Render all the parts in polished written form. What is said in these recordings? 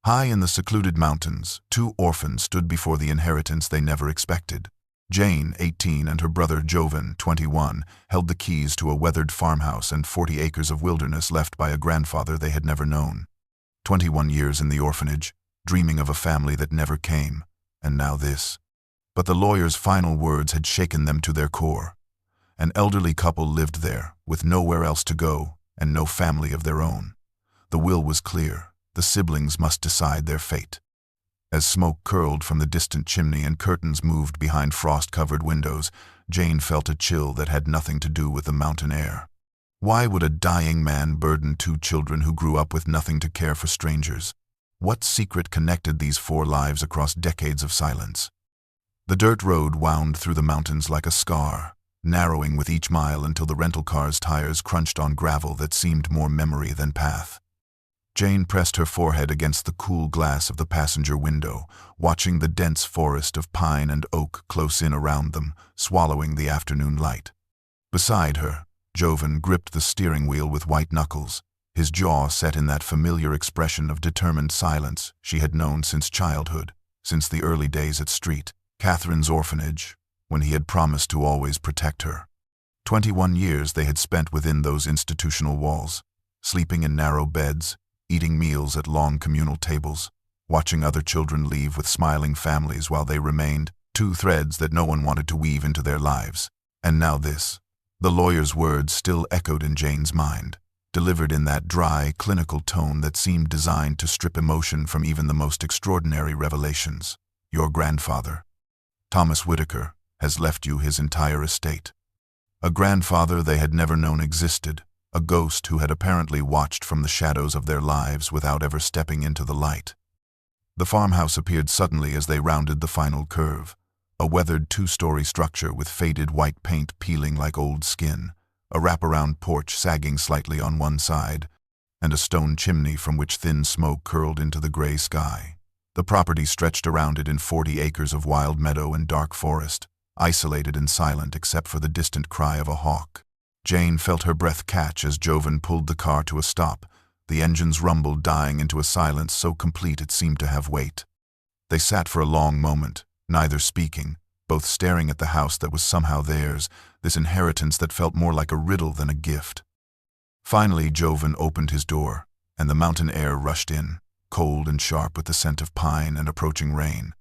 High in the secluded mountains, two orphans stood before the inheritance they never expected. Jane, 18, and her brother Jovan, 21, held the keys to a weathered farmhouse and 40 acres of wilderness left by a grandfather they had never known. 21 years in the orphanage, dreaming of a family that never came, and now this. But the lawyer's final words had shaken them to their core. An elderly couple lived there, with nowhere else to go, and no family of their own. The will was clear. The siblings must decide their fate. As smoke curled from the distant chimney and curtains moved behind frost-covered windows, Jane felt a chill that had nothing to do with the mountain air. Why would a dying man burden two children who grew up with nothing to care for strangers? What secret connected these four lives across decades of silence? The dirt road wound through the mountains like a scar, narrowing with each mile until the rental car's tires crunched on gravel that seemed more memory than path. Jane pressed her forehead against the cool glass of the passenger window, watching the dense forest of pine and oak close in around them, swallowing the afternoon light. Beside her, Jovan gripped the steering wheel with white knuckles, his jaw set in that familiar expression of determined silence she had known since childhood, since the early days at Catherine's orphanage, when he had promised to always protect her. 21 years they had spent within those institutional walls, sleeping in narrow beds, eating meals at long communal tables, watching other children leave with smiling families while they remained, two threads that no one wanted to weave into their lives. And now this. The lawyer's words still echoed in Jane's mind, delivered in that dry, clinical tone that seemed designed to strip emotion from even the most extraordinary revelations. Your grandfather, Thomas Whitaker, has left you his entire estate. A grandfather they had never known existed, a ghost who had apparently watched from the shadows of their lives without ever stepping into the light. The farmhouse appeared suddenly as they rounded the final curve, a weathered two-story structure with faded white paint peeling like old skin, a wraparound porch sagging slightly on one side, and a stone chimney from which thin smoke curled into the gray sky. The property stretched around it in 40 acres of wild meadow and dark forest, isolated and silent except for the distant cry of a hawk. Jane felt her breath catch as Jovan pulled the car to a stop, the engine's rumble dying into a silence so complete it seemed to have weight. They sat for a long moment, neither speaking, both staring at the house that was somehow theirs, this inheritance that felt more like a riddle than a gift. Finally, Jovan opened his door, and the mountain air rushed in, cold and sharp with the scent of pine and approaching rain.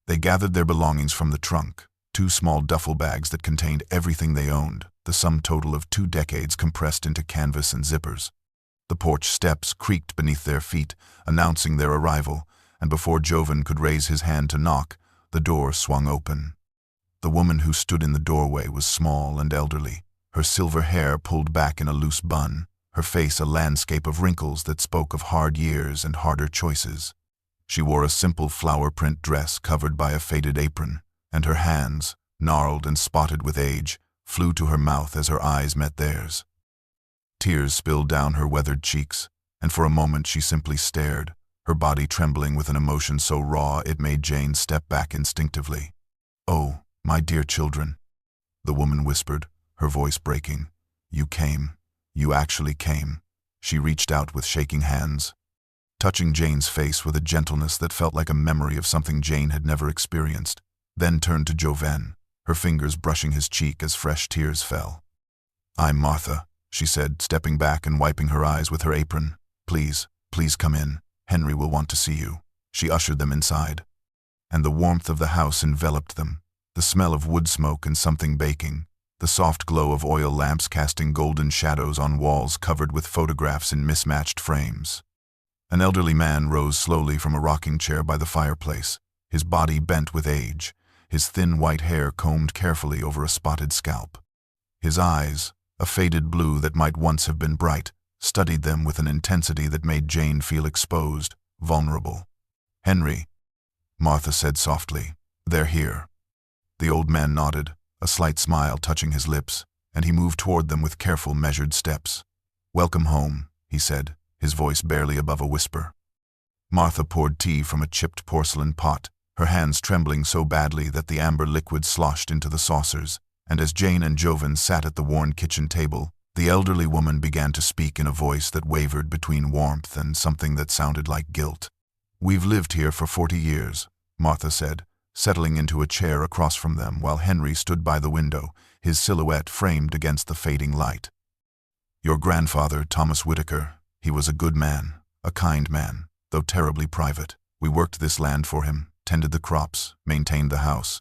They gathered their belongings from the trunk, two small duffel bags that contained everything they owned, the sum total of 2 decades compressed into canvas and zippers. The porch steps creaked beneath their feet, announcing their arrival, and before Jovan could raise his hand to knock, the door swung open. The woman who stood in the doorway was small and elderly, her silver hair pulled back in a loose bun, her face a landscape of wrinkles that spoke of hard years and harder choices. She wore a simple flower-print dress covered by a faded apron, and her hands, gnarled and spotted with age, flew to her mouth as her eyes met theirs. Tears spilled down her weathered cheeks, and for a moment she simply stared, her body trembling with an emotion so raw it made Jane step back instinctively. "Oh, my dear children," the woman whispered, her voice breaking. "You came. You actually came." She reached out with shaking hands, touching Jane's face with a gentleness that felt like a memory of something Jane had never experienced, then turned to Jovan, her fingers brushing his cheek as fresh tears fell. "I'm Martha," she said, stepping back and wiping her eyes with her apron. Please come in. Henry will want to see you." She ushered them inside, and the warmth of the house enveloped them, the smell of wood smoke and something baking, the soft glow of oil lamps casting golden shadows on walls covered with photographs in mismatched frames. An elderly man rose slowly from a rocking chair by the fireplace, his body bent with age, his thin white hair combed carefully over a spotted scalp. His eyes, a faded blue that might once have been bright, studied them with an intensity that made Jane feel exposed, vulnerable. "Henry," Martha said softly, "they're here." The old man nodded, a slight smile touching his lips, and he moved toward them with careful, measured steps. "Welcome home," he said, his voice barely above a whisper. Martha poured tea from a chipped porcelain pot, her hands trembling so badly that the amber liquid sloshed into the saucers, and as Jane and Jovan sat at the worn kitchen table, the elderly woman began to speak in a voice that wavered between warmth and something that sounded like guilt. "We've lived here for 40 years, Martha said, settling into a chair across from them while Henry stood by the window, his silhouette framed against the fading light. "Your grandfather, Thomas Whitaker, he was a good man, a kind man, though terribly private. We worked this land for him, tended the crops, maintained the house,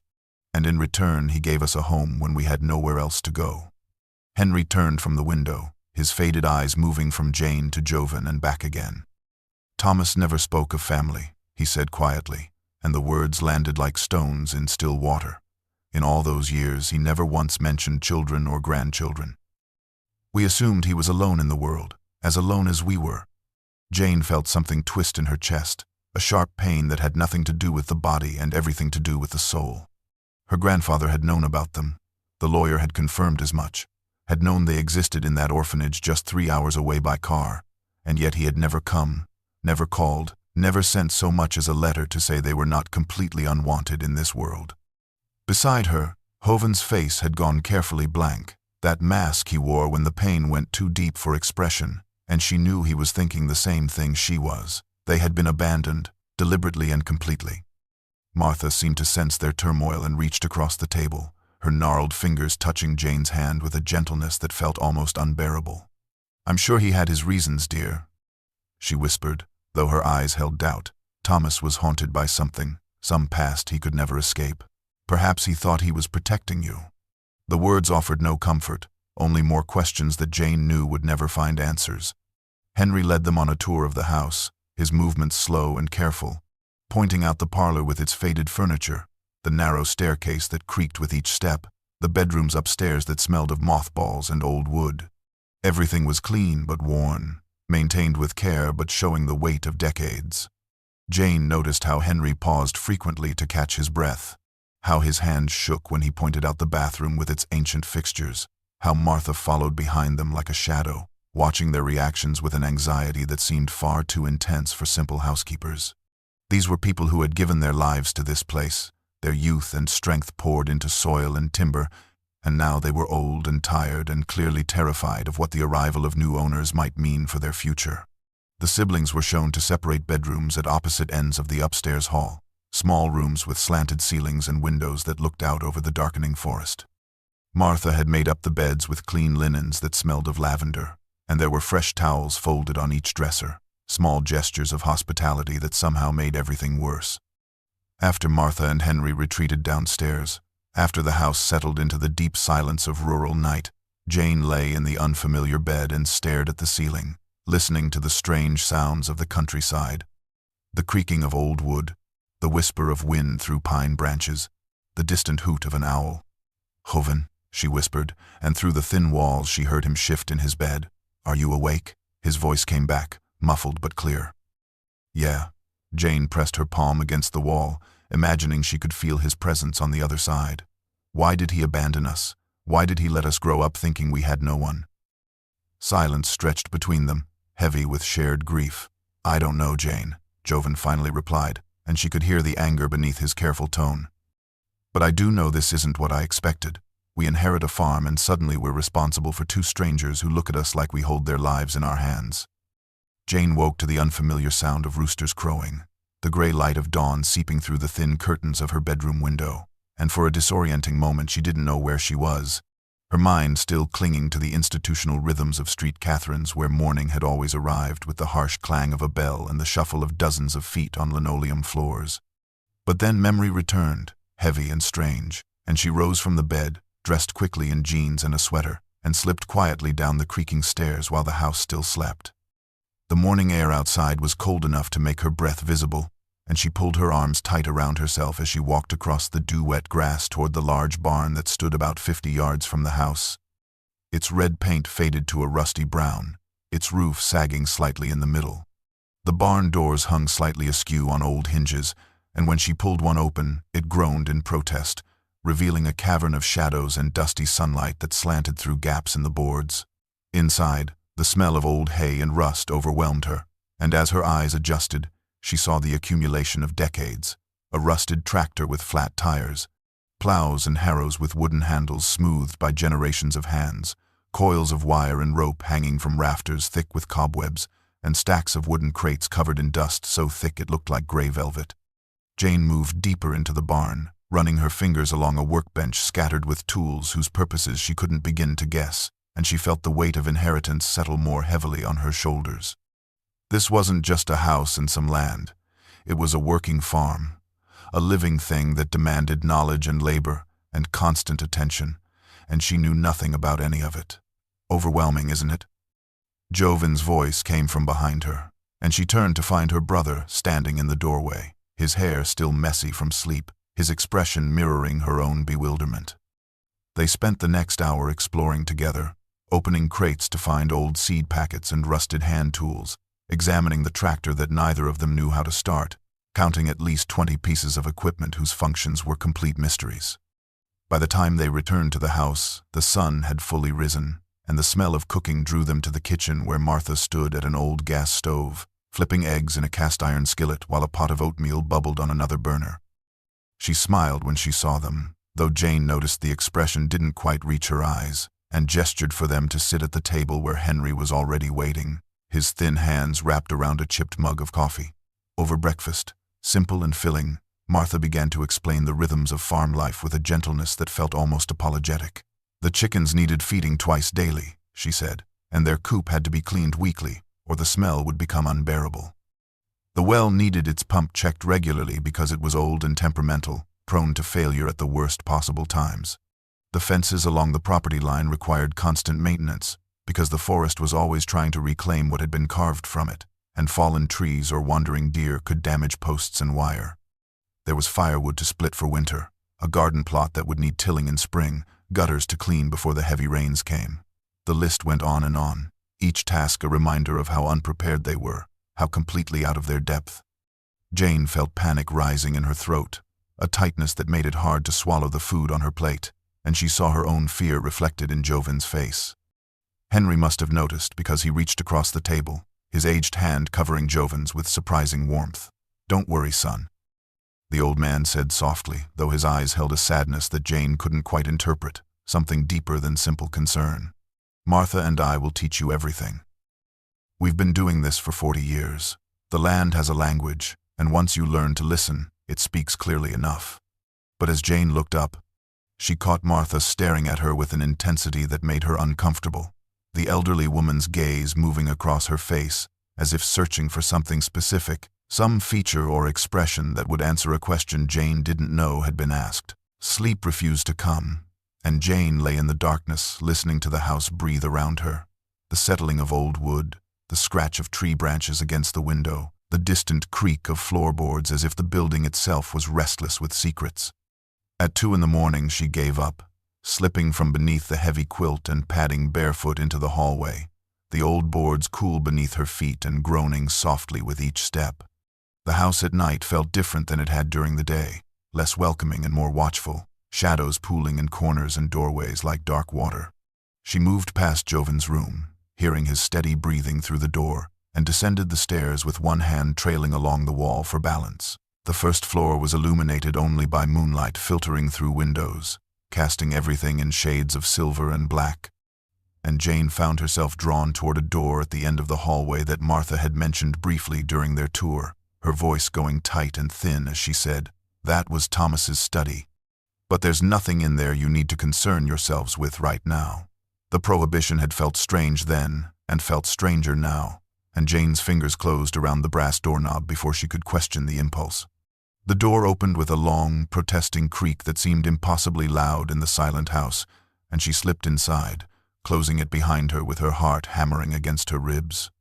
and in return he gave us a home when we had nowhere else to go." Henry turned from the window, his faded eyes moving from Jane to Jovan and back again. "Thomas never spoke of family," he said quietly, and the words landed like stones in still water. In all those years, he never once mentioned children or grandchildren. "We assumed he was alone in the world, as alone as we were." Jane felt something twist in her chest, a sharp pain that had nothing to do with the body and everything to do with the soul. Her grandfather had known about them. The lawyer had confirmed as much, had known they existed in that orphanage just 3 hours away by car, and yet he had never come, never called, never sent so much as a letter to say they were not completely unwanted in this world. Beside her, Hovind's face had gone carefully blank, that mask he wore when the pain went too deep for expression, and she knew he was thinking the same thing she was. They had been abandoned, deliberately and completely. Martha seemed to sense their turmoil and reached across the table, her gnarled fingers touching Jane's hand with a gentleness that felt almost unbearable. "I'm sure he had his reasons, dear," she whispered, though her eyes held doubt. "Thomas was haunted by something, some past he could never escape. Perhaps he thought he was protecting you." The words offered no comfort, only more questions that Jane knew would never find answers. Henry led them on a tour of the house, his movements slow and careful, pointing out the parlor with its faded furniture, the narrow staircase that creaked with each step, the bedrooms upstairs that smelled of mothballs and old wood. Everything was clean but worn, maintained with care but showing the weight of decades. Jane noticed how Henry paused frequently to catch his breath, how his hands shook when he pointed out the bathroom with its ancient fixtures, how Martha followed behind them like a shadow, watching their reactions with an anxiety that seemed far too intense for simple housekeepers. These were people who had given their lives to this place, their youth and strength poured into soil and timber, and now they were old and tired and clearly terrified of what the arrival of new owners might mean for their future. The siblings were shown to separate bedrooms at opposite ends of the upstairs hall, small rooms with slanted ceilings and windows that looked out over the darkening forest. Martha had made up the beds with clean linens that smelled of lavender, and there were fresh towels folded on each dresser, small gestures of hospitality that somehow made everything worse. After Martha and Henry retreated downstairs, after the house settled into the deep silence of rural night, Jane lay in the unfamiliar bed and stared at the ceiling, listening to the strange sounds of the countryside, the creaking of old wood, the whisper of wind through pine branches, the distant hoot of an owl. "Hovind," she whispered, and through the thin walls she heard him shift in his bed. "Are you awake?" His voice came back, muffled but clear. "Yeah." Jane pressed her palm against the wall, imagining she could feel his presence on the other side. Why did he abandon us? Why did he let us grow up thinking we had no one? Silence stretched between them, heavy with shared grief. "I don't know, Jane," Jovan finally replied, and she could hear the anger beneath his careful tone. "But I do know this isn't what I expected. We inherit a farm and suddenly we're responsible for 2 strangers who look at us like we hold their lives in our hands." Jane woke to the unfamiliar sound of roosters crowing, the gray light of dawn seeping through the thin curtains of her bedroom window, and for a disorienting moment she didn't know where she was, her mind still clinging to the institutional rhythms of Street Catherine's where morning had always arrived with the harsh clang of a bell and the shuffle of dozens of feet on linoleum floors. But then memory returned, heavy and strange, and she rose from the bed, dressed quickly in jeans and a sweater, and slipped quietly down the creaking stairs while the house still slept. The morning air outside was cold enough to make her breath visible, and she pulled her arms tight around herself as she walked across the dew-wet grass toward the large barn that stood about 50 yards from the house. Its red paint faded to a rusty brown, its roof sagging slightly in the middle. The barn doors hung slightly askew on old hinges, and when she pulled one open, it groaned in protest, revealing a cavern of shadows and dusty sunlight that slanted through gaps in the boards. Inside, the smell of old hay and rust overwhelmed her, and as her eyes adjusted, she saw the accumulation of decades, a rusted tractor with flat tires, plows and harrows with wooden handles smoothed by generations of hands, coils of wire and rope hanging from rafters thick with cobwebs, and stacks of wooden crates covered in dust so thick it looked like gray velvet. Jane moved deeper into the barn, running her fingers along a workbench scattered with tools whose purposes she couldn't begin to guess, and she felt the weight of inheritance settle more heavily on her shoulders. This wasn't just a house and some land. It was a working farm, a living thing that demanded knowledge and labor and constant attention, and she knew nothing about any of it. Overwhelming, isn't it? Jovan's voice came from behind her, and she turned to find her brother standing in the doorway, his hair still messy from sleep, his expression mirroring her own bewilderment. They spent the next hour exploring together, opening crates to find old seed packets and rusted hand tools, examining the tractor that neither of them knew how to start, counting at least 20 pieces of equipment whose functions were complete mysteries. By the time they returned to the house, the sun had fully risen, and the smell of cooking drew them to the kitchen where Martha stood at an old gas stove, flipping eggs in a cast-iron skillet while a pot of oatmeal bubbled on another burner. She smiled when she saw them, though Jane noticed the expression didn't quite reach her eyes, and gestured for them to sit at the table where Henry was already waiting, his thin hands wrapped around a chipped mug of coffee. Over breakfast, simple and filling, Martha began to explain the rhythms of farm life with a gentleness that felt almost apologetic. The chickens needed feeding twice daily, she said, and their coop had to be cleaned weekly, or the smell would become unbearable. The well needed its pump checked regularly because it was old and temperamental, prone to failure at the worst possible times. The fences along the property line required constant maintenance, because the forest was always trying to reclaim what had been carved from it, and fallen trees or wandering deer could damage posts and wire. There was firewood to split for winter, a garden plot that would need tilling in spring, gutters to clean before the heavy rains came. The list went on, each task a reminder of how unprepared they were, how completely out of their depth. Jane felt panic rising in her throat, a tightness that made it hard to swallow the food on her plate, and she saw her own fear reflected in Jovan's face. Henry must have noticed because he reached across the table, his aged hand covering Jovan's with surprising warmth. "Don't worry, son," the old man said softly, though his eyes held a sadness that Jane couldn't quite interpret, something deeper than simple concern. "Martha and I will teach you everything. We've been doing this for 40 years. The land has a language, and once you learn to listen, it speaks clearly enough." But as Jane looked up, she caught Martha staring at her with an intensity that made her uncomfortable, the elderly woman's gaze moving across her face, as if searching for something specific, some feature or expression that would answer a question Jane didn't know had been asked. Sleep refused to come, and Jane lay in the darkness, listening to the house breathe around her. The settling of old wood, the scratch of tree branches against the window, the distant creak of floorboards as if the building itself was restless with secrets. At 2 a.m. she gave up, slipping from beneath the heavy quilt and padding barefoot into the hallway, the old boards cool beneath her feet and groaning softly with each step. The house at night felt different than it had during the day, less welcoming and more watchful, shadows pooling in corners and doorways like dark water. She moved past Jovan's room, hearing his steady breathing through the door, and descended the stairs with one hand trailing along the wall for balance. The first floor was illuminated only by moonlight filtering through windows, casting everything in shades of silver and black. And Jane found herself drawn toward a door at the end of the hallway that Martha had mentioned briefly during their tour, her voice going tight and thin as she said, "That was Thomas's study. But there's nothing in there you need to concern yourselves with right now." The prohibition had felt strange then, and felt stranger now, and Jane's fingers closed around the brass doorknob before she could question the impulse. The door opened with a long, protesting creak that seemed impossibly loud in the silent house, and she slipped inside, closing it behind her with her heart hammering against her ribs.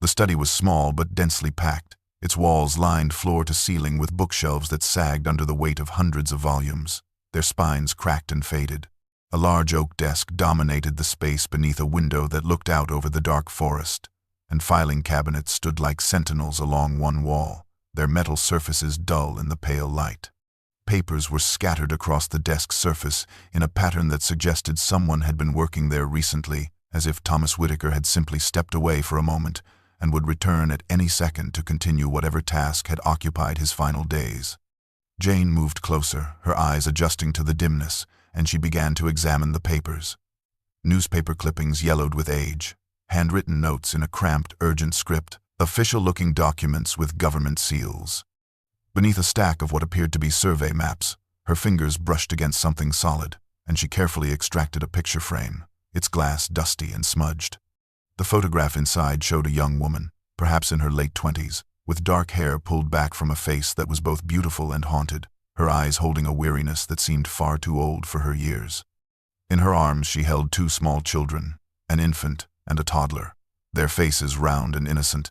The study was small but densely packed, its walls lined floor to ceiling with bookshelves that sagged under the weight of hundreds of volumes, their spines cracked and faded. A large oak desk dominated the space beneath a window that looked out over the dark forest, and filing cabinets stood like sentinels along one wall, their metal surfaces dull in the pale light. Papers were scattered across the desk's surface in a pattern that suggested someone had been working there recently, as if Thomas Whitaker had simply stepped away for a moment and would return at any second to continue whatever task had occupied his final days. Jane moved closer, her eyes adjusting to the dimness, and she began to examine the papers. Newspaper clippings yellowed with age, handwritten notes in a cramped, urgent script, Official-looking documents with government seals. Beneath a stack of what appeared to be survey maps, her fingers brushed against something solid, and she carefully extracted a picture frame, its glass dusty and smudged. The photograph inside showed a young woman, perhaps in her late 20s, with dark hair pulled back from a face that was both beautiful and haunted, her eyes holding a weariness that seemed far too old for her years. In her arms she held two small children, an infant and a toddler, their faces round and innocent,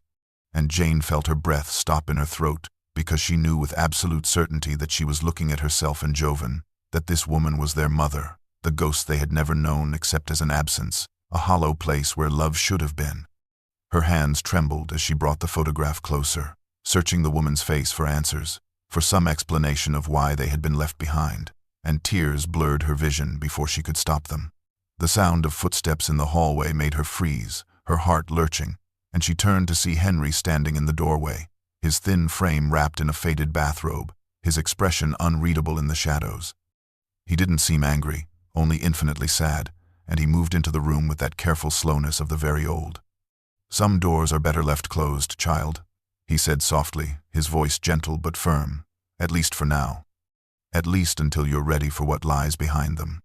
and Jane felt her breath stop in her throat because she knew with absolute certainty that she was looking at herself and Jovan, that this woman was their mother, the ghost they had never known except as an absence, a hollow place where love should have been. Her hands trembled as she brought the photograph closer, searching the woman's face for answers, for some explanation of why they had been left behind, and tears blurred her vision before she could stop them. The sound of footsteps in the hallway made her freeze, her heart lurching, and she turned to see Henry standing in the doorway, his thin frame wrapped in a faded bathrobe, his expression unreadable in the shadows. He didn't seem angry, only infinitely sad, and he moved into the room with that careful slowness of the very old. "Some doors are better left closed, child," he said softly, his voice gentle but firm, "at least for now. At least until you're ready for what lies behind them."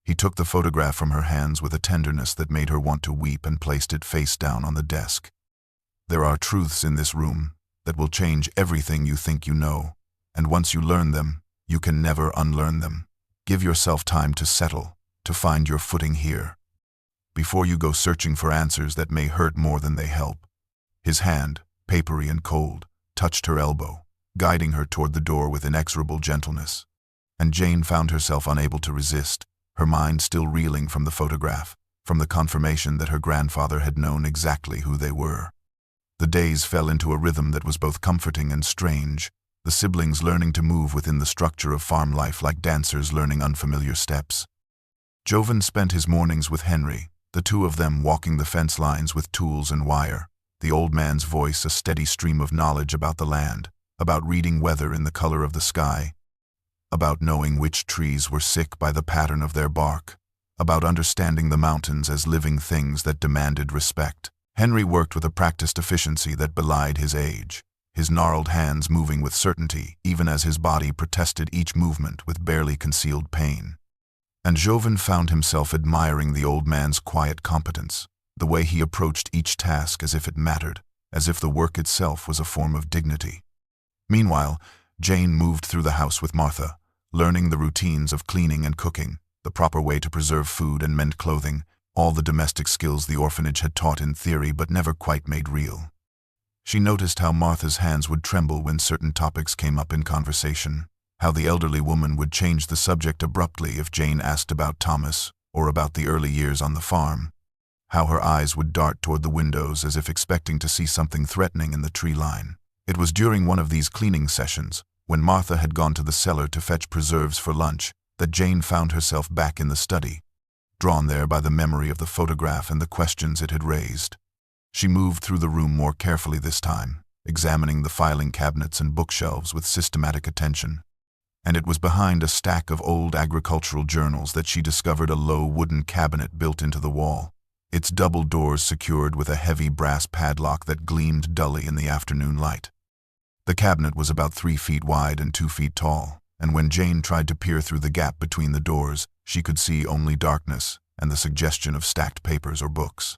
He took the photograph from her hands with a tenderness that made her want to weep and placed it face down on the desk. "There are truths in this room that will change everything you think you know, and once you learn them, you can never unlearn them. Give yourself time to settle, to find your footing here, before you go searching for answers that may hurt more than they help." His hand, papery and cold, touched her elbow, guiding her toward the door with inexorable gentleness. And Jane found herself unable to resist, her mind still reeling from the photograph, from the confirmation that her grandfather had known exactly who they were. The days fell into a rhythm that was both comforting and strange, the siblings learning to move within the structure of farm life like dancers learning unfamiliar steps. Jovan spent his mornings with Henry, the two of them walking the fence lines with tools and wire, the old man's voice a steady stream of knowledge about the land, about reading weather in the color of the sky, about knowing which trees were sick by the pattern of their bark, about understanding the mountains as living things that demanded respect. Henry worked with a practiced efficiency that belied his age, his gnarled hands moving with certainty even as his body protested each movement with barely concealed pain. And Jovan found himself admiring the old man's quiet competence, the way he approached each task as if it mattered, as if the work itself was a form of dignity. Meanwhile, Jane moved through the house with Martha, learning the routines of cleaning and cooking, the proper way to preserve food and mend clothing, all the domestic skills the orphanage had taught in theory but never quite made real. She noticed how Martha's hands would tremble when certain topics came up in conversation, how the elderly woman would change the subject abruptly if Jane asked about Thomas or about the early years on the farm, how her eyes would dart toward the windows as if expecting to see something threatening in the tree line. It was during one of these cleaning sessions, when Martha had gone to the cellar to fetch preserves for lunch, that Jane found herself back in the study, drawn there by the memory of the photograph and the questions it had raised. She moved through the room more carefully this time, examining the filing cabinets and bookshelves with systematic attention. And it was behind a stack of old agricultural journals that she discovered a low wooden cabinet built into the wall, its double doors secured with a heavy brass padlock that gleamed dully in the afternoon light. The cabinet was about 3 feet wide and 2 feet tall, and when Jane tried to peer through the gap between the doors, she could see only darkness and the suggestion of stacked papers or books.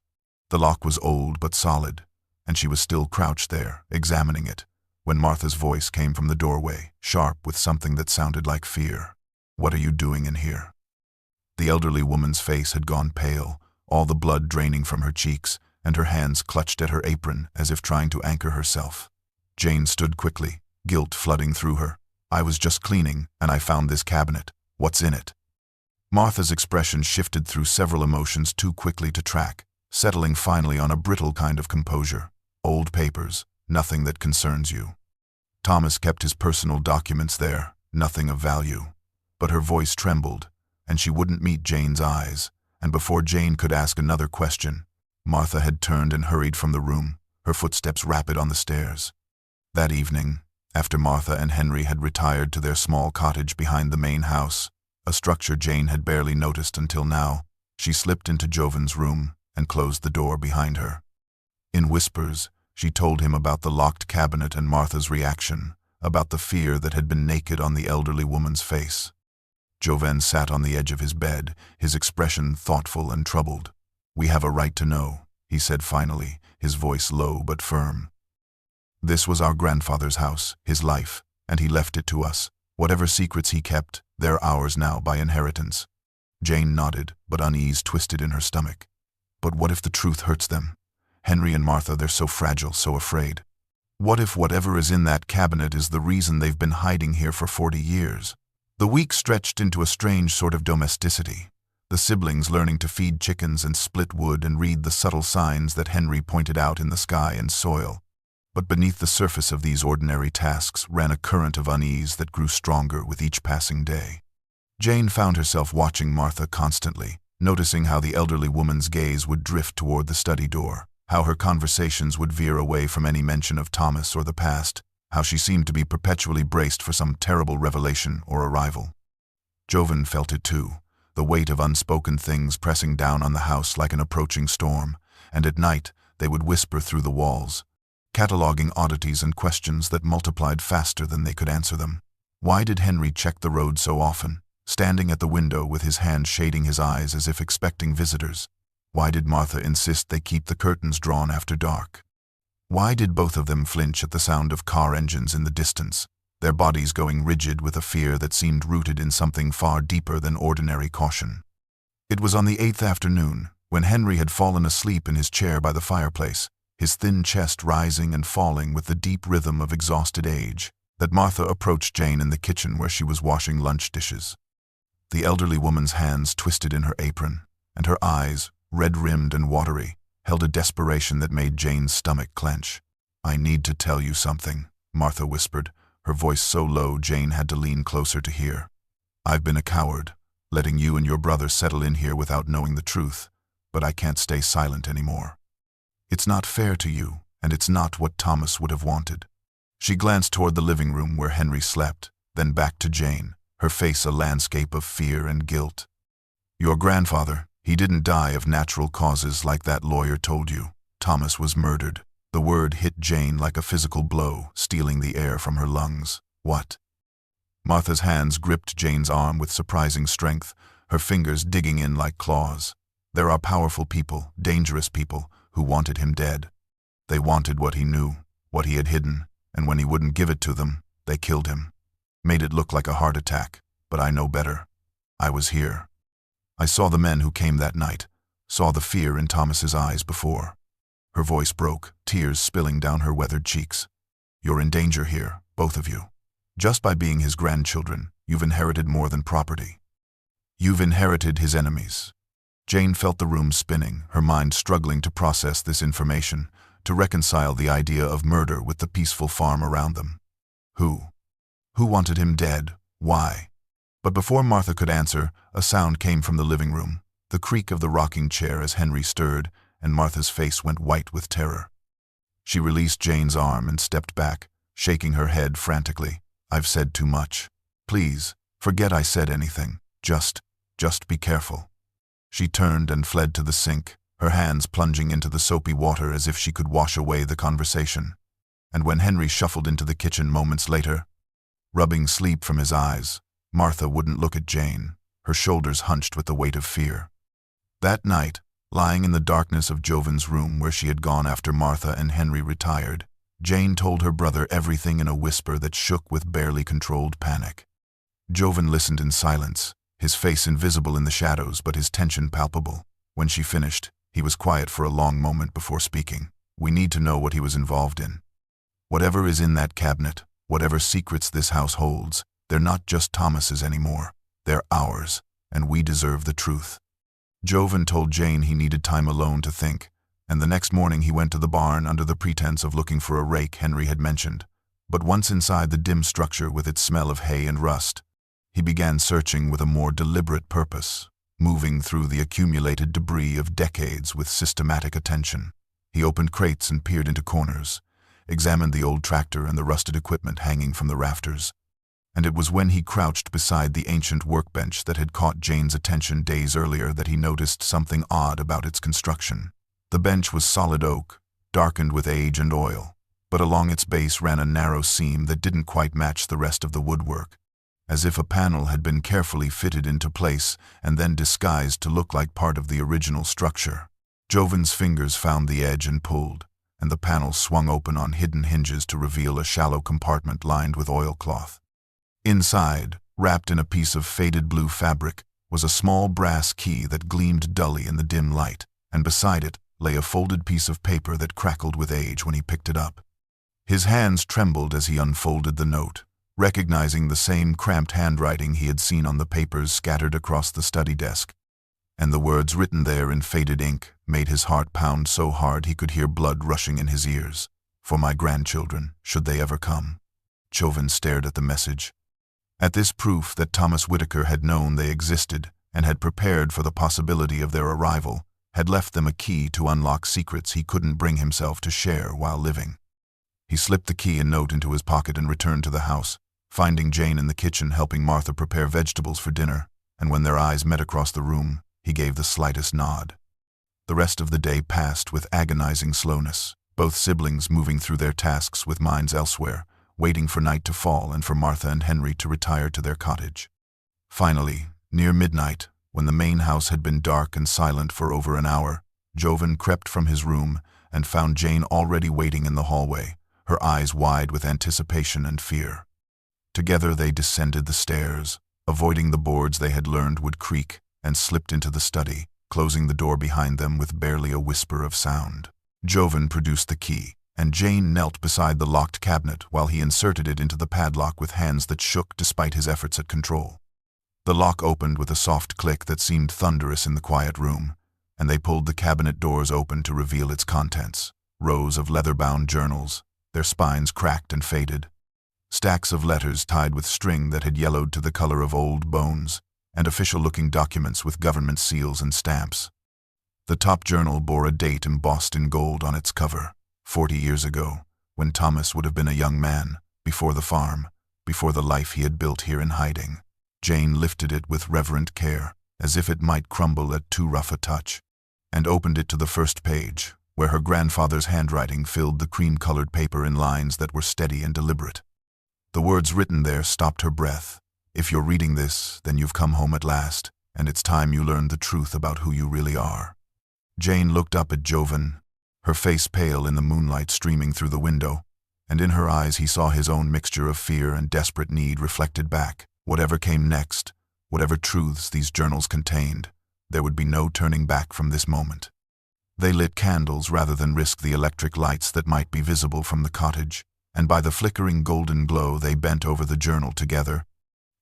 The lock was old but solid, and she was still crouched there, examining it, when Martha's voice came from the doorway, sharp with something that sounded like fear. "What are you doing in here?" The elderly woman's face had gone pale, all the blood draining from her cheeks, and her hands clutched at her apron as if trying to anchor herself. Jane stood quickly, guilt flooding through her. "I was just cleaning, and I found this cabinet. What's in it?" Martha's expression shifted through several emotions too quickly to track, settling finally on a brittle kind of composure. "Old papers, nothing that concerns you. Thomas kept his personal documents there, nothing of value." But her voice trembled, and she wouldn't meet Jane's eyes, and before Jane could ask another question, Martha had turned and hurried from the room, her footsteps rapid on the stairs. That evening, after Martha and Henry had retired to their small cottage behind the main house, a structure Jane had barely noticed until now, she slipped into Jovan's room and closed the door behind her. In whispers, She told him about the locked cabinet and Martha's reaction, about the fear that had been naked on the elderly woman's face. Joven sat on the edge of his bed, his expression thoughtful and troubled. "We have a right to know," he said finally, his voice low but firm. "This was our grandfather's house, his life, and he left it to us. Whatever secrets he kept, they're ours now by inheritance." Jane nodded, but unease twisted in her stomach. "But what if the truth hurts them? Henry and Martha, they're so fragile, so afraid. What if whatever is in that cabinet is the reason they've been hiding here for 40 years? The week stretched into a strange sort of domesticity, the siblings learning to feed chickens and split wood and read the subtle signs that Henry pointed out in the sky and soil. But beneath the surface of these ordinary tasks ran a current of unease that grew stronger with each passing day. Jane found herself watching Martha constantly, noticing how the elderly woman's gaze would drift toward the study door, how her conversations would veer away from any mention of Thomas or the past, how she seemed to be perpetually braced for some terrible revelation or arrival. Joven felt it too, the weight of unspoken things pressing down on the house like an approaching storm, and at night they would whisper through the walls, cataloging oddities and questions that multiplied faster than they could answer them. Why did Henry check the road so often, standing at the window with his hand shading his eyes as if expecting visitors? Why did Martha insist they keep the curtains drawn after dark? Why did both of them flinch at the sound of car engines in the distance, their bodies going rigid with a fear that seemed rooted in something far deeper than ordinary caution? It was on the 8th afternoon, when Henry had fallen asleep in his chair by the fireplace, his thin chest rising and falling with the deep rhythm of exhausted age, that Martha approached Jane in the kitchen where she was washing lunch dishes. The elderly woman's hands twisted in her apron, and her eyes, red-rimmed and watery, held a desperation that made Jane's stomach clench. "I need to tell you something," Martha whispered, her voice so low Jane had to lean closer to hear. "I've been a coward, letting you and your brother settle in here without knowing the truth, but I can't stay silent anymore. It's not fair to you, and it's not what Thomas would have wanted." She glanced toward the living room where Henry slept, then back to Jane, her face a landscape of fear and guilt. "Your grandfather, he didn't die of natural causes like that lawyer told you. Thomas was murdered." The word hit Jane like a physical blow, stealing the air from her lungs. "What?" Martha's hands gripped Jane's arm with surprising strength, her fingers digging in like claws. "There are powerful people, dangerous people, who wanted him dead. They wanted what he knew, what he had hidden, and when he wouldn't give it to them, they killed him. Made it look like a heart attack, but I know better. I was here. I saw the men who came that night, saw the fear in Thomas's eyes before." Her voice broke, tears spilling down her weathered cheeks. "You're in danger here, both of you. Just by being his grandchildren, you've inherited more than property. You've inherited his enemies." Jane felt the room spinning, her mind struggling to process this information, to reconcile the idea of murder with the peaceful farm around them. Who? Who wanted him dead? Why? But before Martha could answer, a sound came from the living room, the creak of the rocking chair as Henry stirred, and Martha's face went white with terror. She released Jane's arm and stepped back, shaking her head frantically. "I've said too much. Please, forget I said anything. Just be careful." She turned and fled to the sink, her hands plunging into the soapy water as if she could wash away the conversation. And when Henry shuffled into the kitchen moments later, rubbing sleep from his eyes, Martha wouldn't look at Jane, her shoulders hunched with the weight of fear. That night, lying in the darkness of Joven's room where she had gone after Martha and Henry retired, Jane told her brother everything in a whisper that shook with barely controlled panic. Joven listened in silence, his face invisible in the shadows but his tension palpable. When she finished, he was quiet for a long moment before speaking. "We need to know what he was involved in. Whatever is in that cabinet, whatever secrets this house holds, they're not just Thomas's anymore. They're ours, and we deserve the truth." Joven told Jane he needed time alone to think, and the next morning he went to the barn under the pretense of looking for a rake Henry had mentioned. But once inside the dim structure with its smell of hay and rust, he began searching with a more deliberate purpose, moving through the accumulated debris of decades with systematic attention. He opened crates and peered into corners, examined the old tractor and the rusted equipment hanging from the rafters. And it was when he crouched beside the ancient workbench that had caught Jane's attention days earlier that he noticed something odd about its construction. The bench was solid oak, darkened with age and oil, but along its base ran a narrow seam that didn't quite match the rest of the woodwork, as if a panel had been carefully fitted into place and then disguised to look like part of the original structure. Jovan's fingers found the edge and pulled, and the panel swung open on hidden hinges to reveal a shallow compartment lined with oilcloth. Inside, wrapped in a piece of faded blue fabric, was a small brass key that gleamed dully in the dim light, and beside it lay a folded piece of paper that crackled with age when he picked it up. His hands trembled as he unfolded the note, recognizing the same cramped handwriting he had seen on the papers scattered across the study desk. And the words written there in faded ink made his heart pound so hard he could hear blood rushing in his ears. "For my grandchildren, should they ever come." Jovan stared at the message. At this proof that Thomas Whitaker had known they existed and had prepared for the possibility of their arrival, had left them a key to unlock secrets he couldn't bring himself to share while living. He slipped the key and note into his pocket and returned to the house, finding Jane in the kitchen helping Martha prepare vegetables for dinner, and when their eyes met across the room, he gave the slightest nod. The rest of the day passed with agonizing slowness, both siblings moving through their tasks with minds elsewhere, waiting for night to fall and for Martha and Henry to retire to their cottage. Finally, near midnight, when the main house had been dark and silent for over an hour, Jovan crept from his room and found Jane already waiting in the hallway, her eyes wide with anticipation and fear. Together they descended the stairs, avoiding the boards they had learned would creak, and slipped into the study, closing the door behind them with barely a whisper of sound. Jovan produced the key, and Jane knelt beside the locked cabinet while he inserted it into the padlock with hands that shook despite his efforts at control. The lock opened with a soft click that seemed thunderous in the quiet room, and they pulled the cabinet doors open to reveal its contents: rows of leather-bound journals, their spines cracked and faded, stacks of letters tied with string that had yellowed to the color of old bones, and official-looking documents with government seals and stamps. The top journal bore a date embossed in gold on its cover, 40 years ago, when Thomas would have been a young man, before the farm, before the life he had built here in hiding. Jane lifted it with reverent care, as if it might crumble at too rough a touch, and opened it to the first page, where her grandfather's handwriting filled the cream-colored paper in lines that were steady and deliberate. The words written there stopped her breath. "If you're reading this, then you've come home at last, and it's time you learned the truth about who you really are." Jane looked up at Jovan, her face pale in the moonlight streaming through the window, and in her eyes he saw his own mixture of fear and desperate need reflected back. Whatever came next, whatever truths these journals contained, there would be no turning back from this moment. They lit candles rather than risk the electric lights that might be visible from the cottage, and by the flickering golden glow they bent over the journal together,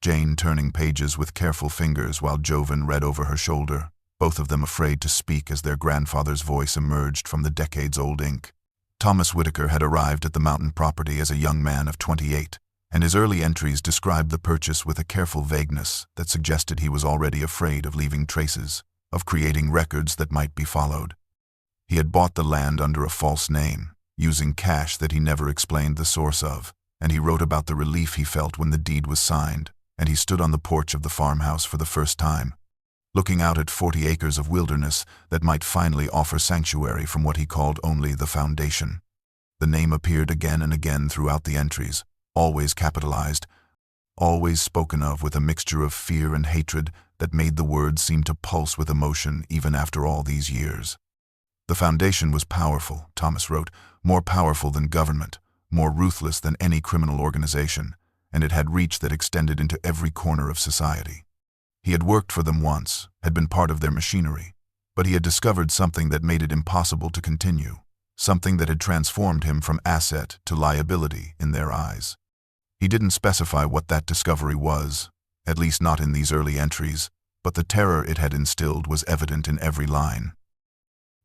Jane turning pages with careful fingers while Jovan read over her shoulder, both of them afraid to speak as their grandfather's voice emerged from the decades-old ink. Thomas Whitaker had arrived at the mountain property as a young man of 28, and his early entries described the purchase with a careful vagueness that suggested he was already afraid of leaving traces, of creating records that might be followed. He had bought the land under a false name, using cash that he never explained the source of, and he wrote about the relief he felt when the deed was signed, and he stood on the porch of the farmhouse for the first time, looking out at 40 acres of wilderness that might finally offer sanctuary from what he called only the foundation. The name appeared again and again throughout the entries, always capitalized, always spoken of with a mixture of fear and hatred that made the words seem to pulse with emotion even after all these years. The foundation was powerful, Thomas wrote, more powerful than government, more ruthless than any criminal organization, and it had reach that extended into every corner of society. He had worked for them once, had been part of their machinery, but he had discovered something that made it impossible to continue, something that had transformed him from asset to liability in their eyes. He didn't specify what that discovery was, at least not in these early entries, but the terror it had instilled was evident in every line.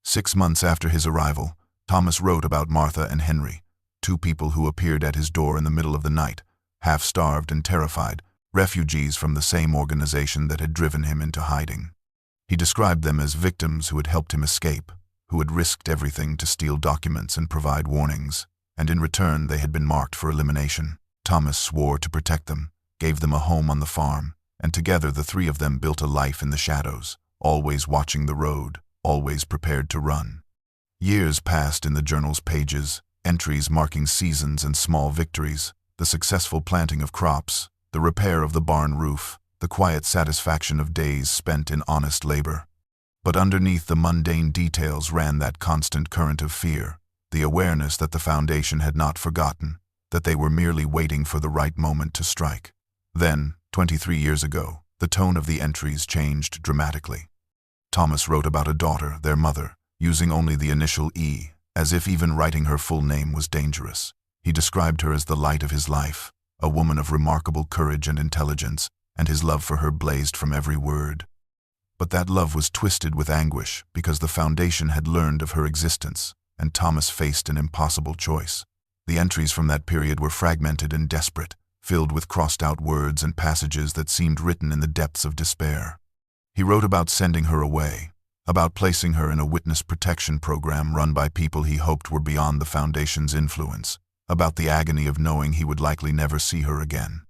6 months after his arrival, Thomas wrote about Martha and Henry, 2 people who appeared at his door in the middle of the night, half-starved and terrified, refugees from the same organization that had driven him into hiding. He described them as victims who had helped him escape, who had risked everything to steal documents and provide warnings, and in return they had been marked for elimination. Thomas swore to protect them, gave them a home on the farm, and together the 3 of them built a life in the shadows, always watching the road, always prepared to run. Years passed in the journal's pages, entries marking seasons and small victories, the successful planting of crops, the repair of the barn roof, the quiet satisfaction of days spent in honest labor. But underneath the mundane details ran that constant current of fear, the awareness that the foundation had not forgotten, that they were merely waiting for the right moment to strike. Then, 23 years ago, the tone of the entries changed dramatically. Thomas wrote about a daughter, their mother, using only the initial E, as if even writing her full name was dangerous. He described her as the light of his life, a woman of remarkable courage and intelligence, and his love for her blazed from every word. But that love was twisted with anguish because the foundation had learned of her existence, and Thomas faced an impossible choice. The entries from that period were fragmented and desperate, filled with crossed-out words and passages that seemed written in the depths of despair. He wrote about sending her away, about placing her in a witness protection program run by people he hoped were beyond the foundation's influence, about the agony of knowing he would likely never see her again.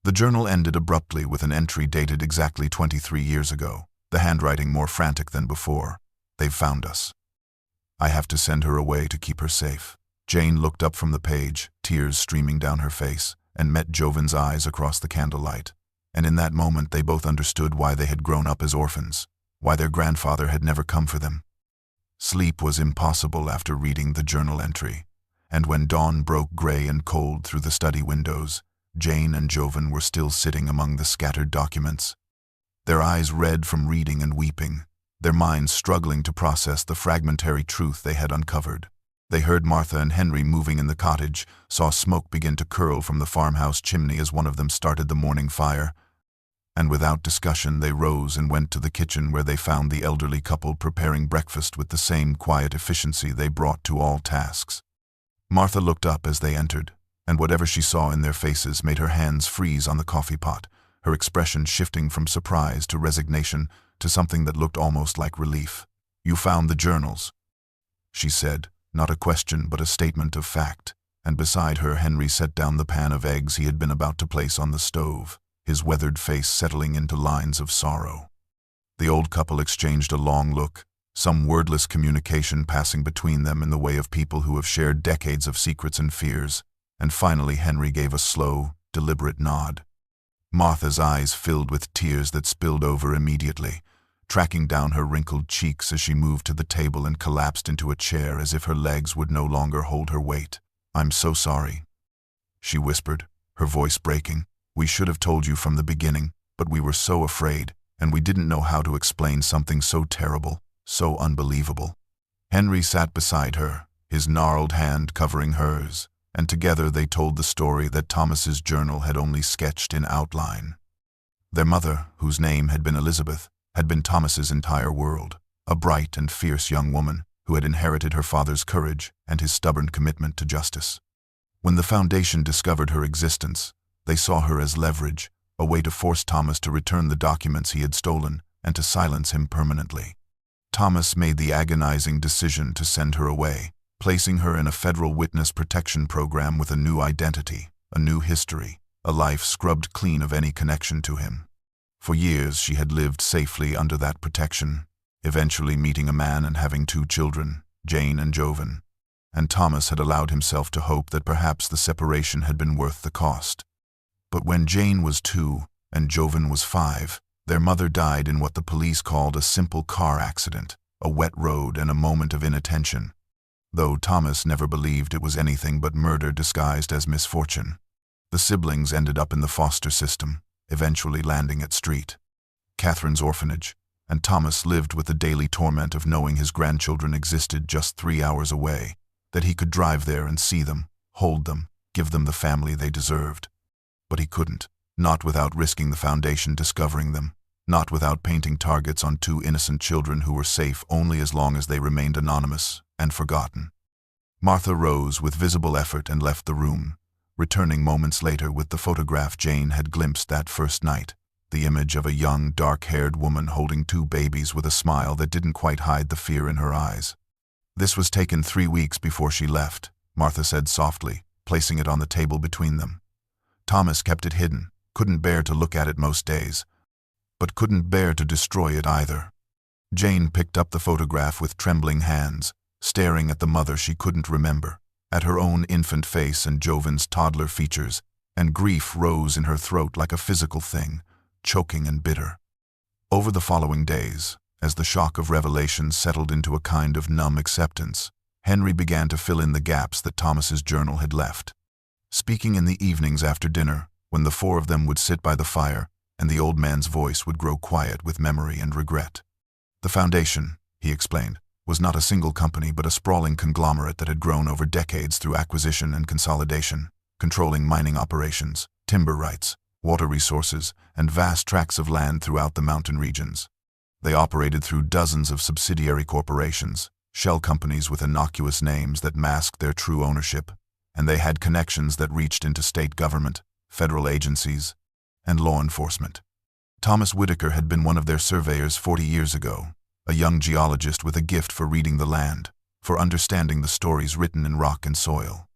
The journal ended abruptly with an entry dated exactly 23 years ago, the handwriting more frantic than before. "They've found us. I have to send her away to keep her safe." Jane looked up from the page, tears streaming down her face, and met Jovan's eyes across the candlelight. And in that moment they both understood why they had grown up as orphans, why their grandfather had never come for them. Sleep was impossible after reading the journal entry, and when dawn broke gray and cold through the study windows, Jane and Jovan were still sitting among the scattered documents, their eyes red from reading and weeping, their minds struggling to process the fragmentary truth they had uncovered. They heard Martha and Henry moving in the cottage, saw smoke begin to curl from the farmhouse chimney as one of them started the morning fire, and without discussion they rose and went to the kitchen where they found the elderly couple preparing breakfast with the same quiet efficiency they brought to all tasks. Martha looked up as they entered, and whatever she saw in their faces made her hands freeze on the coffee pot, her expression shifting from surprise to resignation to something that looked almost like relief. "You found the journals," she said, not a question but a statement of fact, and beside her Henry set down the pan of eggs he had been about to place on the stove, his weathered face settling into lines of sorrow. The old couple exchanged a long look, some wordless communication passing between them in the way of people who have shared decades of secrets and fears, and finally Henry gave a slow, deliberate nod. Martha's eyes filled with tears that spilled over immediately, tracking down her wrinkled cheeks as she moved to the table and collapsed into a chair as if her legs would no longer hold her weight. "I'm so sorry," she whispered, her voice breaking. "We should have told you from the beginning, but we were so afraid, and we didn't know how to explain something so terrible, so unbelievable." Henry sat beside her, his gnarled hand covering hers, and together they told the story that Thomas's journal had only sketched in outline. Their mother, whose name had been Elizabeth, had been Thomas's entire world, a bright and fierce young woman who had inherited her father's courage and his stubborn commitment to justice. When the Foundation discovered her existence, they saw her as leverage, a way to force Thomas to return the documents he had stolen and to silence him permanently. Thomas made the agonizing decision to send her away, placing her in a federal witness protection program with a new identity, a new history, a life scrubbed clean of any connection to him. For years she had lived safely under that protection, eventually meeting a man and having 2 children, Jane and Jovan. And Thomas had allowed himself to hope that perhaps the separation had been worth the cost. But when Jane was 2 and Jovan was 5, their mother died in what the police called a simple car accident, a wet road and a moment of inattention, though Thomas never believed it was anything but murder disguised as misfortune. The siblings ended up in the foster system, eventually landing at Street Catherine's Orphanage, and Thomas lived with the daily torment of knowing his grandchildren existed just 3 hours away, that he could drive there and see them, hold them, give them the family they deserved. But he couldn't, not without risking the Foundation discovering them, not without painting targets on 2 innocent children who were safe only as long as they remained anonymous and forgotten. Martha rose with visible effort and left the room, returning moments later with the photograph Jane had glimpsed that first night, the image of a young, dark-haired woman holding 2 babies with a smile that didn't quite hide the fear in her eyes. "This was taken 3 weeks before she left," Martha said softly, placing it on the table between them. "Thomas kept it hidden, couldn't bear to look at it most days, but couldn't bear to destroy it either." Jane picked up the photograph with trembling hands, staring at the mother she couldn't remember, at her own infant face and Jovan's toddler features, and grief rose in her throat like a physical thing, choking and bitter. Over the following days, as the shock of revelation settled into a kind of numb acceptance, Henry began to fill in the gaps that Thomas's journal had left. Speaking in the evenings after dinner, when the four of them would sit by the fire, and the old man's voice would grow quiet with memory and regret. The Foundation, he explained, was not a single company but a sprawling conglomerate that had grown over decades through acquisition and consolidation, controlling mining operations, timber rights, water resources, and vast tracts of land throughout the mountain regions. They operated through dozens of subsidiary corporations, shell companies with innocuous names that masked their true ownership, and they had connections that reached into state government, federal agencies, and law enforcement. Thomas Whitaker had been one of their surveyors 40 years ago, a young geologist with a gift for reading the land, for understanding the stories written in rock and soil.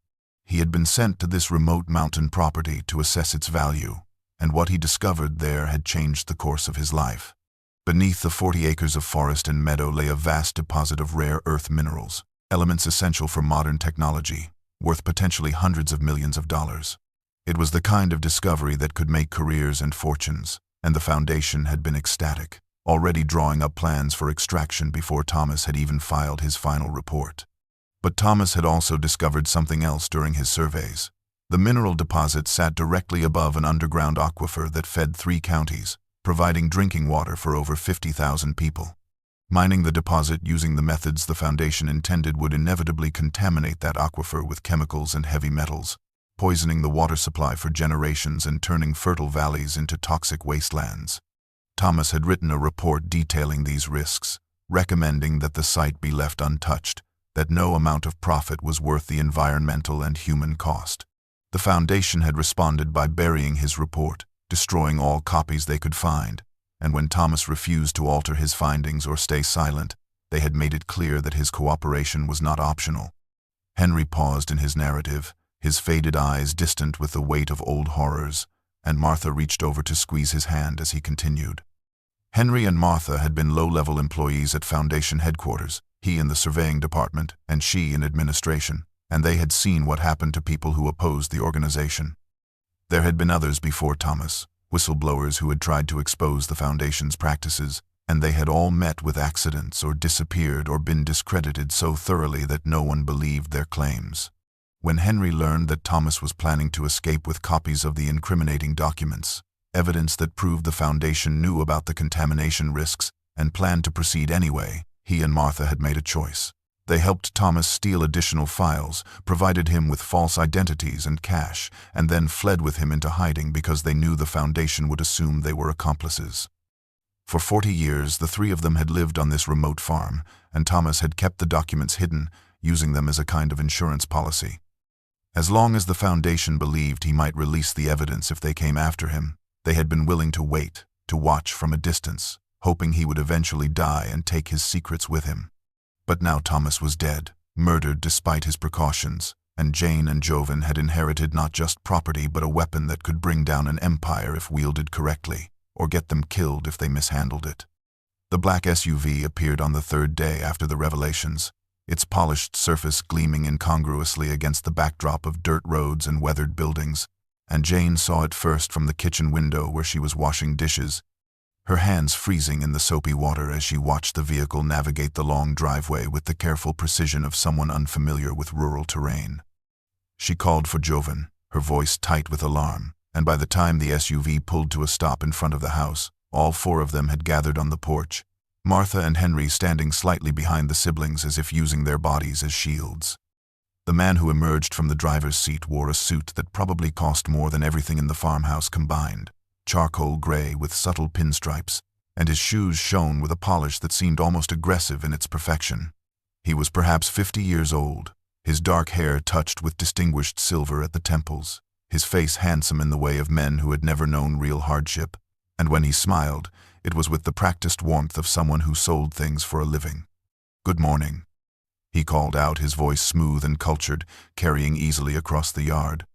He had been sent to this remote mountain property to assess its value, and what he discovered there had changed the course of his life. Beneath the 40 acres of forest and meadow lay a vast deposit of rare earth minerals, elements essential for modern technology, worth potentially hundreds of millions of dollars. It was the kind of discovery that could make careers and fortunes, and the Foundation had been ecstatic, already drawing up plans for extraction before Thomas had even filed his final report. But Thomas had also discovered something else during his surveys. The mineral deposit sat directly above an underground aquifer that fed 3 counties, providing drinking water for over 50,000 people. Mining the deposit using the methods the Foundation intended would inevitably contaminate that aquifer with chemicals and heavy metals, poisoning the water supply for generations and turning fertile valleys into toxic wastelands. Thomas had written a report detailing these risks, recommending that the site be left untouched, that no amount of profit was worth the environmental and human cost. The Foundation had responded by burying his report, destroying all copies they could find, and when Thomas refused to alter his findings or stay silent, they had made it clear that his cooperation was not optional. Henry paused in his narrative, his faded eyes distant with the weight of old horrors, and Martha reached over to squeeze his hand as he continued. Henry and Martha had been low-level employees at Foundation headquarters, he in the surveying department and she in administration, and they had seen what happened to people who opposed the organization. There had been others before Thomas, whistleblowers who had tried to expose the Foundation's practices, and they had all met with accidents or disappeared or been discredited so thoroughly that no one believed their claims. When Henry learned that Thomas was planning to escape with copies of the incriminating documents, evidence that proved the Foundation knew about the contamination risks and planned to proceed anyway, he and Martha had made a choice. They helped Thomas steal additional files, provided him with false identities and cash, and then fled with him into hiding because they knew the Foundation would assume they were accomplices. For 40 years, the 3 of them had lived on this remote farm, and Thomas had kept the documents hidden, using them as a kind of insurance policy. As long as the Foundation believed he might release the evidence if they came after him, they had been willing to wait, to watch from a distance, hoping he would eventually die and take his secrets with him. But now Thomas was dead, murdered despite his precautions, and Jane and Jovan had inherited not just property but a weapon that could bring down an empire if wielded correctly, or get them killed if they mishandled it. The black SUV appeared on the 3rd day after the revelations, its polished surface gleaming incongruously against the backdrop of dirt roads and weathered buildings, and Jane saw it first from the kitchen window where she was washing dishes, her hands freezing in the soapy water as she watched the vehicle navigate the long driveway with the careful precision of someone unfamiliar with rural terrain. She called for Jovan, her voice tight with alarm, and by the time the SUV pulled to a stop in front of the house, all 4 of them had gathered on the porch, Martha and Henry standing slightly behind the siblings as if using their bodies as shields. The man who emerged from the driver's seat wore a suit that probably cost more than everything in the farmhouse combined, charcoal gray with subtle pinstripes, and his shoes shone with a polish that seemed almost aggressive in its perfection. He was perhaps 50 years old, his dark hair touched with distinguished silver at the temples, his face handsome in the way of men who had never known real hardship, and when he smiled, it was with the practiced warmth of someone who sold things for a living. "Good morning," he called out, his voice smooth and cultured, carrying easily across the yard.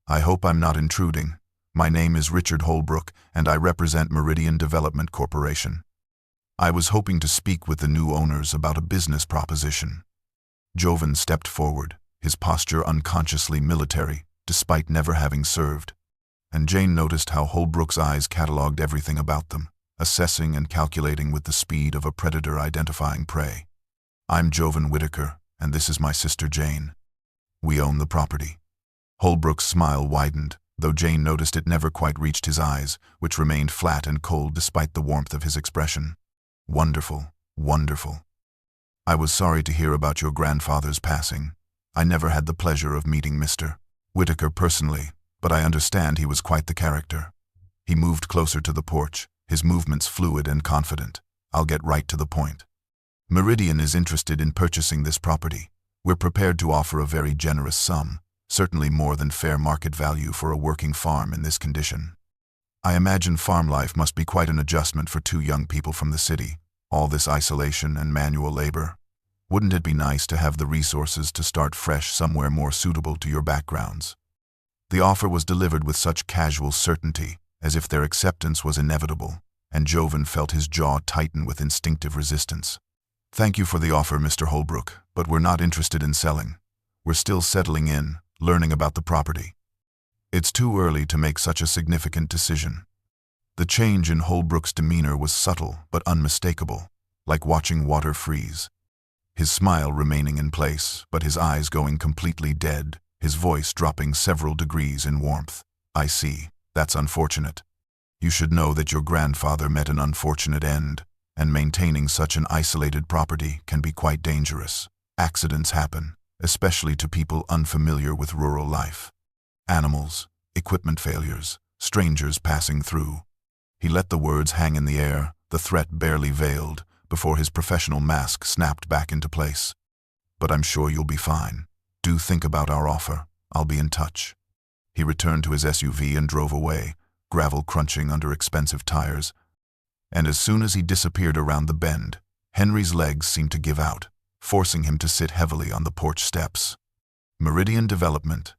"I hope I'm not intruding. My name is Richard Holbrook, and I represent Meridian Development Corporation. I was hoping to speak with the new owners about a business proposition." Joven stepped forward, his posture unconsciously military, despite never having served. And Jane noticed how Holbrook's eyes catalogued everything about them, assessing and calculating with the speed of a predator identifying prey. "I'm Joven Whitaker, and this is my sister Jane. We own the property." Holbrook's smile widened, though Jane noticed it never quite reached his eyes, which remained flat and cold despite the warmth of his expression. "Wonderful, wonderful. I was sorry to hear about your grandfather's passing. I never had the pleasure of meeting Mr. Whitaker personally, but I understand he was quite the character." He moved closer to the porch, his movements fluid and confident. "I'll get right to the point. Meridian is interested in purchasing this property. We're prepared to offer a very generous sum, certainly more than fair market value for a working farm in this condition. I imagine farm life must be quite an adjustment for two young people from the city, all this isolation and manual labor. Wouldn't it be nice to have the resources to start fresh somewhere more suitable to your backgrounds?" The offer was delivered with such casual certainty, as if their acceptance was inevitable, and Joven felt his jaw tighten with instinctive resistance. "Thank you for the offer, Mr. Holbrook, but we're not interested in selling. We're still settling in, learning about the property. It's too early to make such a significant decision." The change in Holbrook's demeanor was subtle but unmistakable, like watching water freeze. His smile remaining in place, but his eyes going completely dead, his voice dropping several degrees in warmth. "I see. That's unfortunate. You should know that your grandfather met an unfortunate end, and maintaining such an isolated property can be quite dangerous. Accidents happen, especially to people unfamiliar with rural life. Animals, equipment failures, strangers passing through." He let the words hang in the air, the threat barely veiled, before his professional mask snapped back into place. "But I'm sure you'll be fine. Do think about our offer. I'll be in touch." He returned to his SUV and drove away, gravel crunching under expensive tires. And as soon as he disappeared around the bend, Henry's legs seemed to give out, forcing him to sit heavily on the porch steps. "Meridian Development,"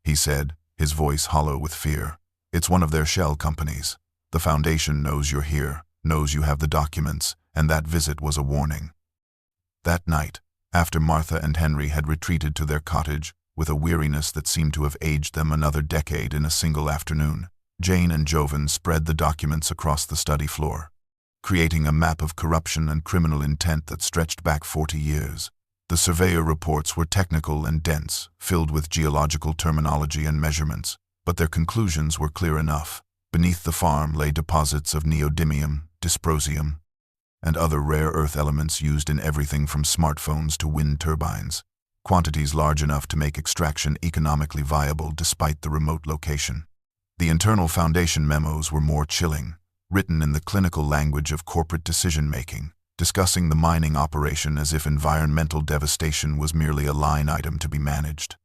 he said, his voice hollow with fear. "It's one of their shell companies. The foundation knows you're here, knows you have the documents, and that visit was a warning." That night, after Martha and Henry had retreated to their cottage, with a weariness that seemed to have aged them another decade in a single afternoon, Jane and Joven spread the documents across the study floor, creating a map of corruption and criminal intent that stretched back 40 years. The surveyor reports were technical and dense, filled with geological terminology and measurements, but their conclusions were clear enough. Beneath the farm lay deposits of neodymium, dysprosium, and other rare earth elements used in everything from smartphones to wind turbines, quantities large enough to make extraction economically viable despite the remote location. The internal foundation memos were more chilling, written in the clinical language of corporate decision-making, discussing the mining operation as if environmental devastation was merely a line item to be managed.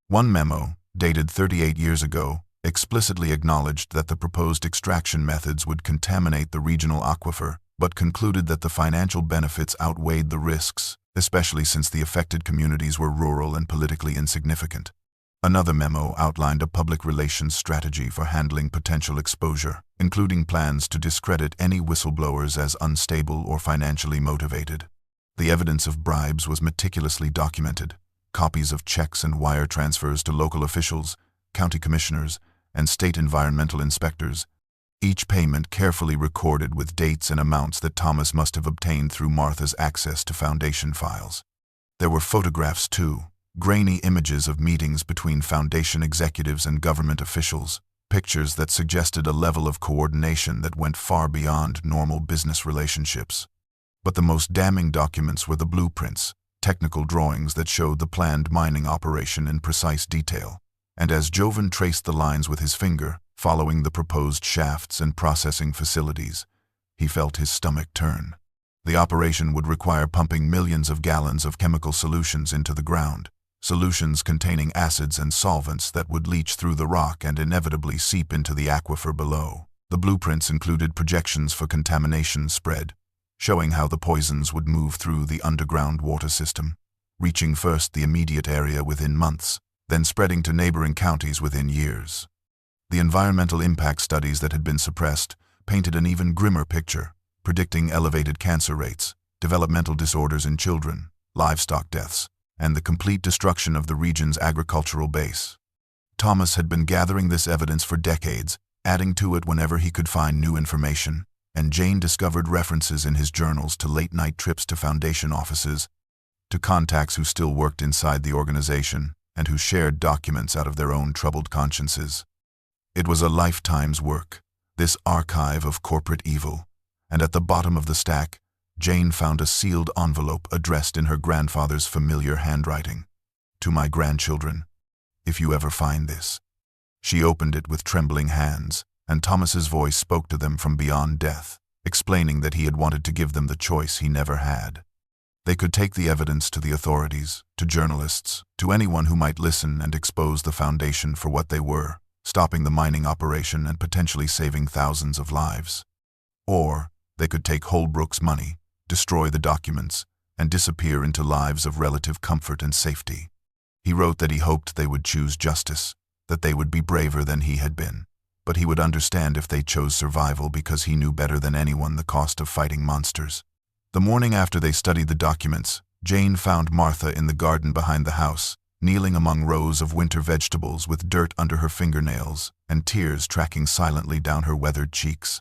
One memo, dated 38 years ago, explicitly acknowledged that the proposed extraction methods would contaminate the regional aquifer, but concluded that the financial benefits outweighed the risks, especially since the affected communities were rural and politically insignificant. Another memo outlined a public relations strategy for handling potential exposure, including plans to discredit any whistleblowers as unstable or financially motivated. The evidence of bribes was meticulously documented. Copies of checks and wire transfers to local officials, county commissioners, and state environmental inspectors, each payment carefully recorded with dates and amounts that Thomas must have obtained through Martha's access to Foundation files. There were photographs too, grainy images of meetings between Foundation executives and government officials, pictures that suggested a level of coordination that went far beyond normal business relationships. But the most damning documents were the blueprints, technical drawings that showed the planned mining operation in precise detail. And as Joven traced the lines with his finger, following the proposed shafts and processing facilities, he felt his stomach turn. The operation would require pumping millions of gallons of chemical solutions into the ground, solutions containing acids and solvents that would leach through the rock and inevitably seep into the aquifer below. The blueprints included projections for contamination spread, showing how the poisons would move through the underground water system, reaching first the immediate area within months, then spreading to neighboring counties within years. The environmental impact studies that had been suppressed painted an even grimmer picture, predicting elevated cancer rates, developmental disorders in children, livestock deaths, and the complete destruction of the region's agricultural base. Thomas had been gathering this evidence for decades, adding to it whenever he could find new information, and Jane discovered references in his journals to late-night trips to Foundation offices, to contacts who still worked inside the organization and who shared documents out of their own troubled consciences. It was a lifetime's work, this archive of corporate evil, and at the bottom of the stack, Jane found a sealed envelope addressed in her grandfather's familiar handwriting. "To my grandchildren, if you ever find this." She opened it with trembling hands, and Thomas's voice spoke to them from beyond death, explaining that he had wanted to give them the choice he never had. They could take the evidence to the authorities, to journalists, to anyone who might listen and expose the Foundation for what they were, stopping the mining operation and potentially saving thousands of lives. Or they could take Holbrook's money, destroy the documents, and disappear into lives of relative comfort and safety. He wrote that he hoped they would choose justice, that they would be braver than he had been, but he would understand if they chose survival because he knew better than anyone the cost of fighting monsters. The morning after they studied the documents, Jane found Martha in the garden behind the house, kneeling among rows of winter vegetables with dirt under her fingernails and tears tracking silently down her weathered cheeks.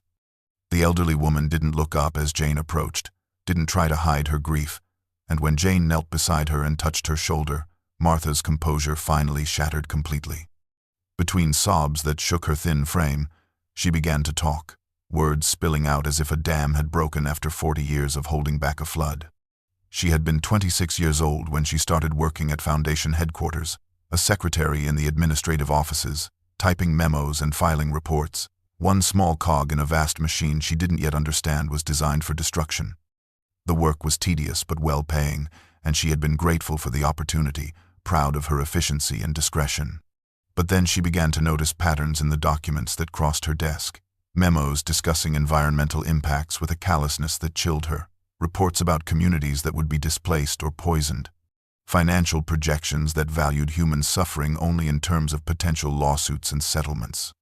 The elderly woman didn't look up as Jane approached, didn't try to hide her grief, and when Jane knelt beside her and touched her shoulder, Martha's composure finally shattered completely. Between sobs that shook her thin frame, she began to talk, words spilling out as if a dam had broken after 40 years of holding back a flood. She had been 26 years old when she started working at Foundation headquarters, a secretary in the administrative offices, typing memos and filing reports. One small cog in a vast machine she didn't yet understand was designed for destruction. The work was tedious but well-paying, and she had been grateful for the opportunity, proud of her efficiency and discretion. But then she began to notice patterns in the documents that crossed her desk. Memos discussing environmental impacts with a callousness that chilled her. Reports about communities that would be displaced or poisoned. Financial projections that valued human suffering only in terms of potential lawsuits and settlements.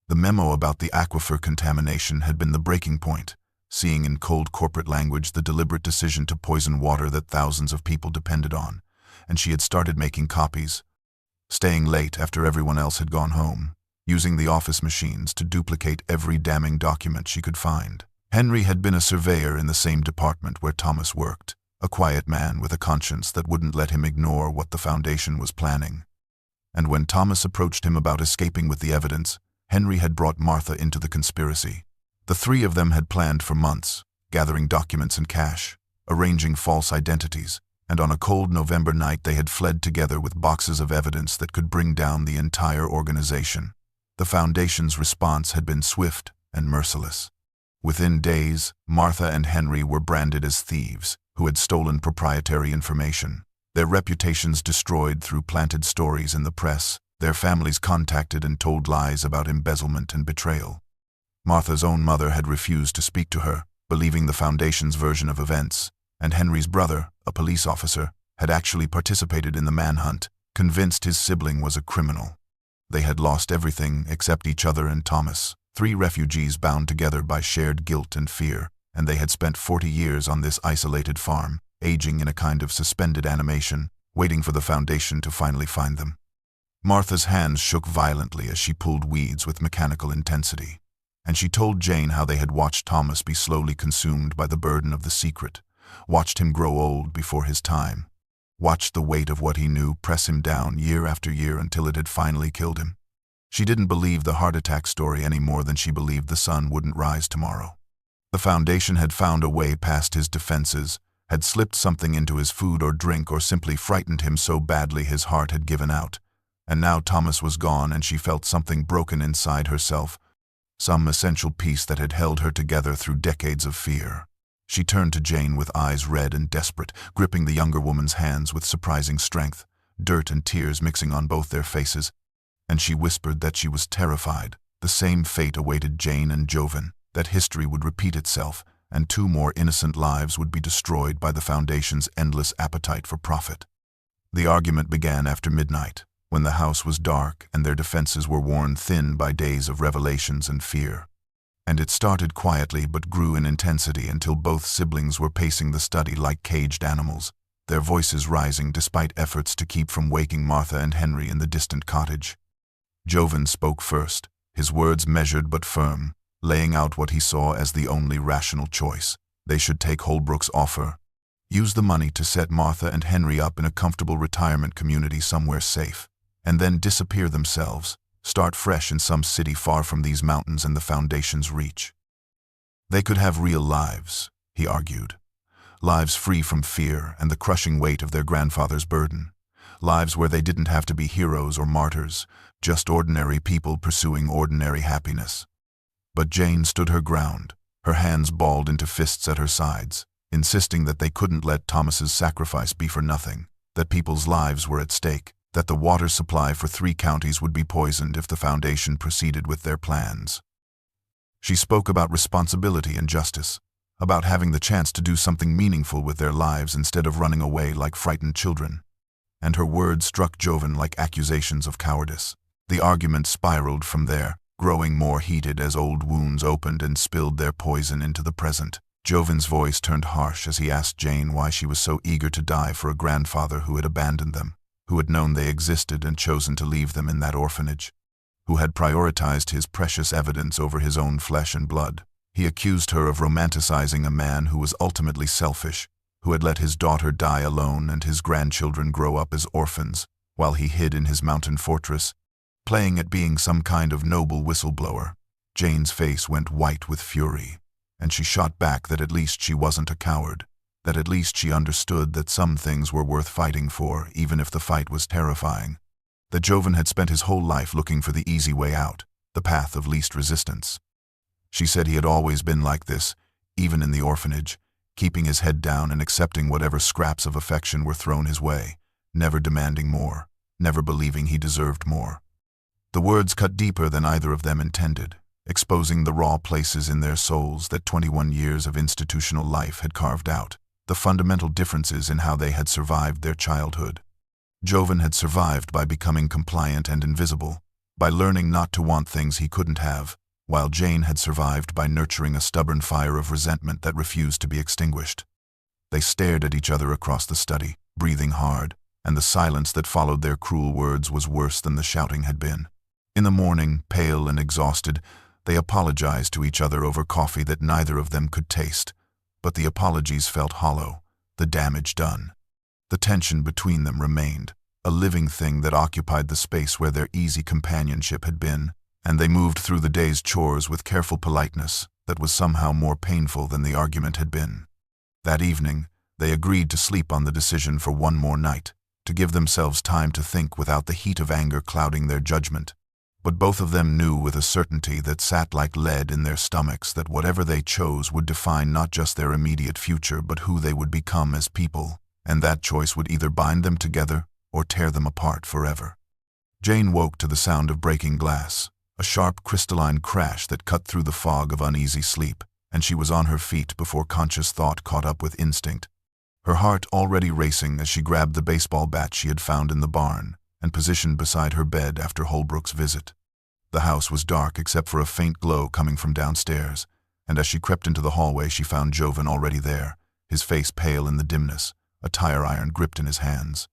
The memo about the aquifer contamination had been the breaking point, seeing in cold corporate language the deliberate decision to poison water that thousands of people depended on, and she had started making copies, staying late after everyone else had gone home, using the office machines to duplicate every damning document she could find. Henry had been a surveyor in the same department where Thomas worked, a quiet man with a conscience that wouldn't let him ignore what the Foundation was planning. And when Thomas approached him about escaping with the evidence, Henry had brought Martha into the conspiracy. The three of them had planned for months, gathering documents and cash, arranging false identities, and on a cold November night they had fled together with boxes of evidence that could bring down the entire organization. The Foundation's response had been swift and merciless. Within days, Martha and Henry were branded as thieves who had stolen proprietary information, their reputations destroyed through planted stories in the press, their families contacted and told lies about embezzlement and betrayal. Martha's own mother had refused to speak to her, believing the Foundation's version of events, and Henry's brother, a police officer, had actually participated in the manhunt, convinced his sibling was a criminal. They had lost everything except each other and Thomas, three refugees bound together by shared guilt and fear, and they had spent 40 years on this isolated farm, aging in a kind of suspended animation, waiting for the Foundation to finally find them. Martha's hands shook violently as she pulled weeds with mechanical intensity, and she told Jane how they had watched Thomas be slowly consumed by the burden of the secret, watched him grow old before his time, watched the weight of what he knew press him down year after year until it had finally killed him. She didn't believe the heart attack story any more than she believed the sun wouldn't rise tomorrow. The Foundation had found a way past his defenses, had slipped something into his food or drink, or simply frightened him so badly his heart had given out. And now Thomas was gone and she felt something broken inside herself, some essential piece that had held her together through decades of fear. She turned to Jane with eyes red and desperate, gripping the younger woman's hands with surprising strength, dirt and tears mixing on both their faces, and she whispered that she was terrified. The same fate awaited Jane and Jovan, that history would repeat itself, and 2 more innocent lives would be destroyed by the Foundation's endless appetite for profit. The argument began after midnight, when the house was dark and their defenses were worn thin by days of revelations and fear. And it started quietly but grew in intensity until both siblings were pacing the study like caged animals, their voices rising despite efforts to keep from waking Martha and Henry in the distant cottage. Jovan spoke first, his words measured but firm, laying out what he saw as the only rational choice. They should take Holbrook's offer, use the money to set Martha and Henry up in a comfortable retirement community somewhere safe, and then disappear themselves, start fresh in some city far from these mountains and the Foundation's reach. They could have real lives, he argued. Lives free from fear and the crushing weight of their grandfather's burden. Lives where they didn't have to be heroes or martyrs, just ordinary people pursuing ordinary happiness. But Jane stood her ground, her hands balled into fists at her sides, insisting that they couldn't let Thomas's sacrifice be for nothing, that people's lives were at stake, that the water supply for 3 counties would be poisoned if the Foundation proceeded with their plans. She spoke about responsibility and justice, about having the chance to do something meaningful with their lives instead of running away like frightened children. And her words struck Jovan like accusations of cowardice. The argument spiraled from there, growing more heated as old wounds opened and spilled their poison into the present. Jovan's voice turned harsh as he asked Jane why she was so eager to die for a grandfather who had abandoned them, who had known they existed and chosen to leave them in that orphanage, who had prioritized his precious evidence over his own flesh and blood. He accused her of romanticizing a man who was ultimately selfish, who had let his daughter die alone and his grandchildren grow up as orphans, while he hid in his mountain fortress, playing at being some kind of noble whistleblower. Jane's face went white with fury, and she shot back that at least she wasn't a coward, that at least she understood that some things were worth fighting for, even if the fight was terrifying, that Jovan had spent his whole life looking for the easy way out, the path of least resistance. She said he had always been like this, even in the orphanage, keeping his head down and accepting whatever scraps of affection were thrown his way, never demanding more, never believing he deserved more. The words cut deeper than either of them intended, exposing the raw places in their souls that 21 years of institutional life had carved out, the fundamental differences in how they had survived their childhood. Jovan had survived by becoming compliant and invisible, by learning not to want things he couldn't have, while Jane had survived by nurturing a stubborn fire of resentment that refused to be extinguished. They stared at each other across the study, breathing hard, and the silence that followed their cruel words was worse than the shouting had been. In the morning, pale and exhausted, they apologized to each other over coffee that neither of them could taste, but the apologies felt hollow, the damage done. The tension between them remained, a living thing that occupied the space where their easy companionship had been, and they moved through the day's chores with careful politeness that was somehow more painful than the argument had been. That evening, they agreed to sleep on the decision for one more night, to give themselves time to think without the heat of anger clouding their judgment. But both of them knew with a certainty that sat like lead in their stomachs that whatever they chose would define not just their immediate future but who they would become as people, and that choice would either bind them together or tear them apart forever. Jane woke to the sound of breaking glass, a sharp crystalline crash that cut through the fog of uneasy sleep, and she was on her feet before conscious thought caught up with instinct, her heart already racing as she grabbed the baseball bat she had found in the barn and positioned beside her bed after Holbrook's visit. The house was dark except for a faint glow coming from downstairs, and as she crept into the hallway she found Jovan already there, his face pale in the dimness, a tire iron gripped in his hands.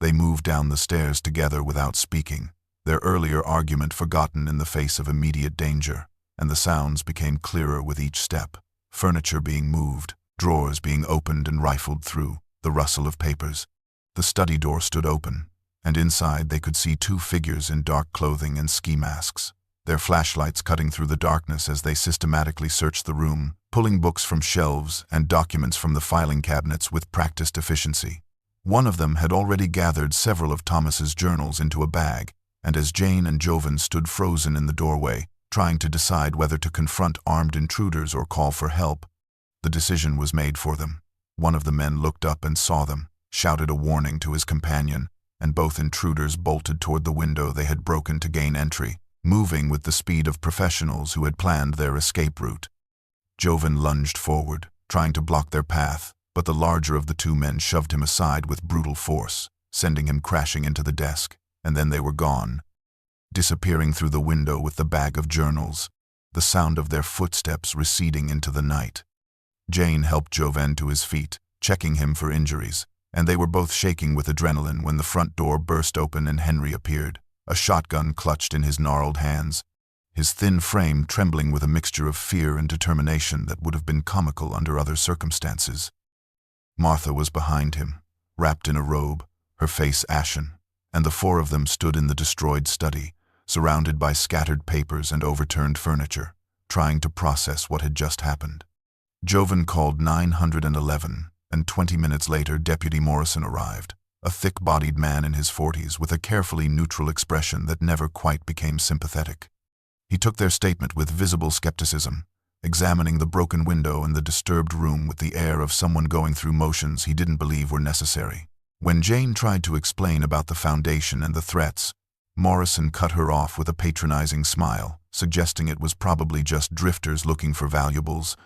They moved down the stairs together without speaking, their earlier argument forgotten in the face of immediate danger, and the sounds became clearer with each step, furniture being moved, drawers being opened and rifled through, the rustle of papers. The study door stood open, and inside they could see 2 figures in dark clothing and ski masks, their flashlights cutting through the darkness as they systematically searched the room, pulling books from shelves and documents from the filing cabinets with practiced efficiency. One of them had already gathered several of Thomas's journals into a bag, and as Jane and Jovan stood frozen in the doorway, trying to decide whether to confront armed intruders or call for help, the decision was made for them. One of the men looked up and saw them, shouted a warning to his companion, and both intruders bolted toward the window they had broken to gain entry, moving with the speed of professionals who had planned their escape route. Jovan lunged forward, trying to block their path, but the larger of the 2 men shoved him aside with brutal force, sending him crashing into the desk, and then they were gone, disappearing through the window with the bag of journals, the sound of their footsteps receding into the night. Jane helped Jovan to his feet, checking him for injuries, and they were both shaking with adrenaline when the front door burst open and Henry appeared, a shotgun clutched in his gnarled hands, his thin frame trembling with a mixture of fear and determination that would have been comical under other circumstances. Martha was behind him, wrapped in a robe, her face ashen, and the four of them stood in the destroyed study, surrounded by scattered papers and overturned furniture, trying to process what had just happened. Jovan called 911, and 20 minutes later Deputy Morrison arrived, a thick-bodied man in his 40s with a carefully neutral expression that never quite became sympathetic. He took their statement with visible skepticism, examining the broken window and the disturbed room with the air of someone going through motions he didn't believe were necessary. When Jane tried to explain about the foundation and the threats, Morrison cut her off with a patronizing smile, suggesting it was probably just drifters looking for valuables,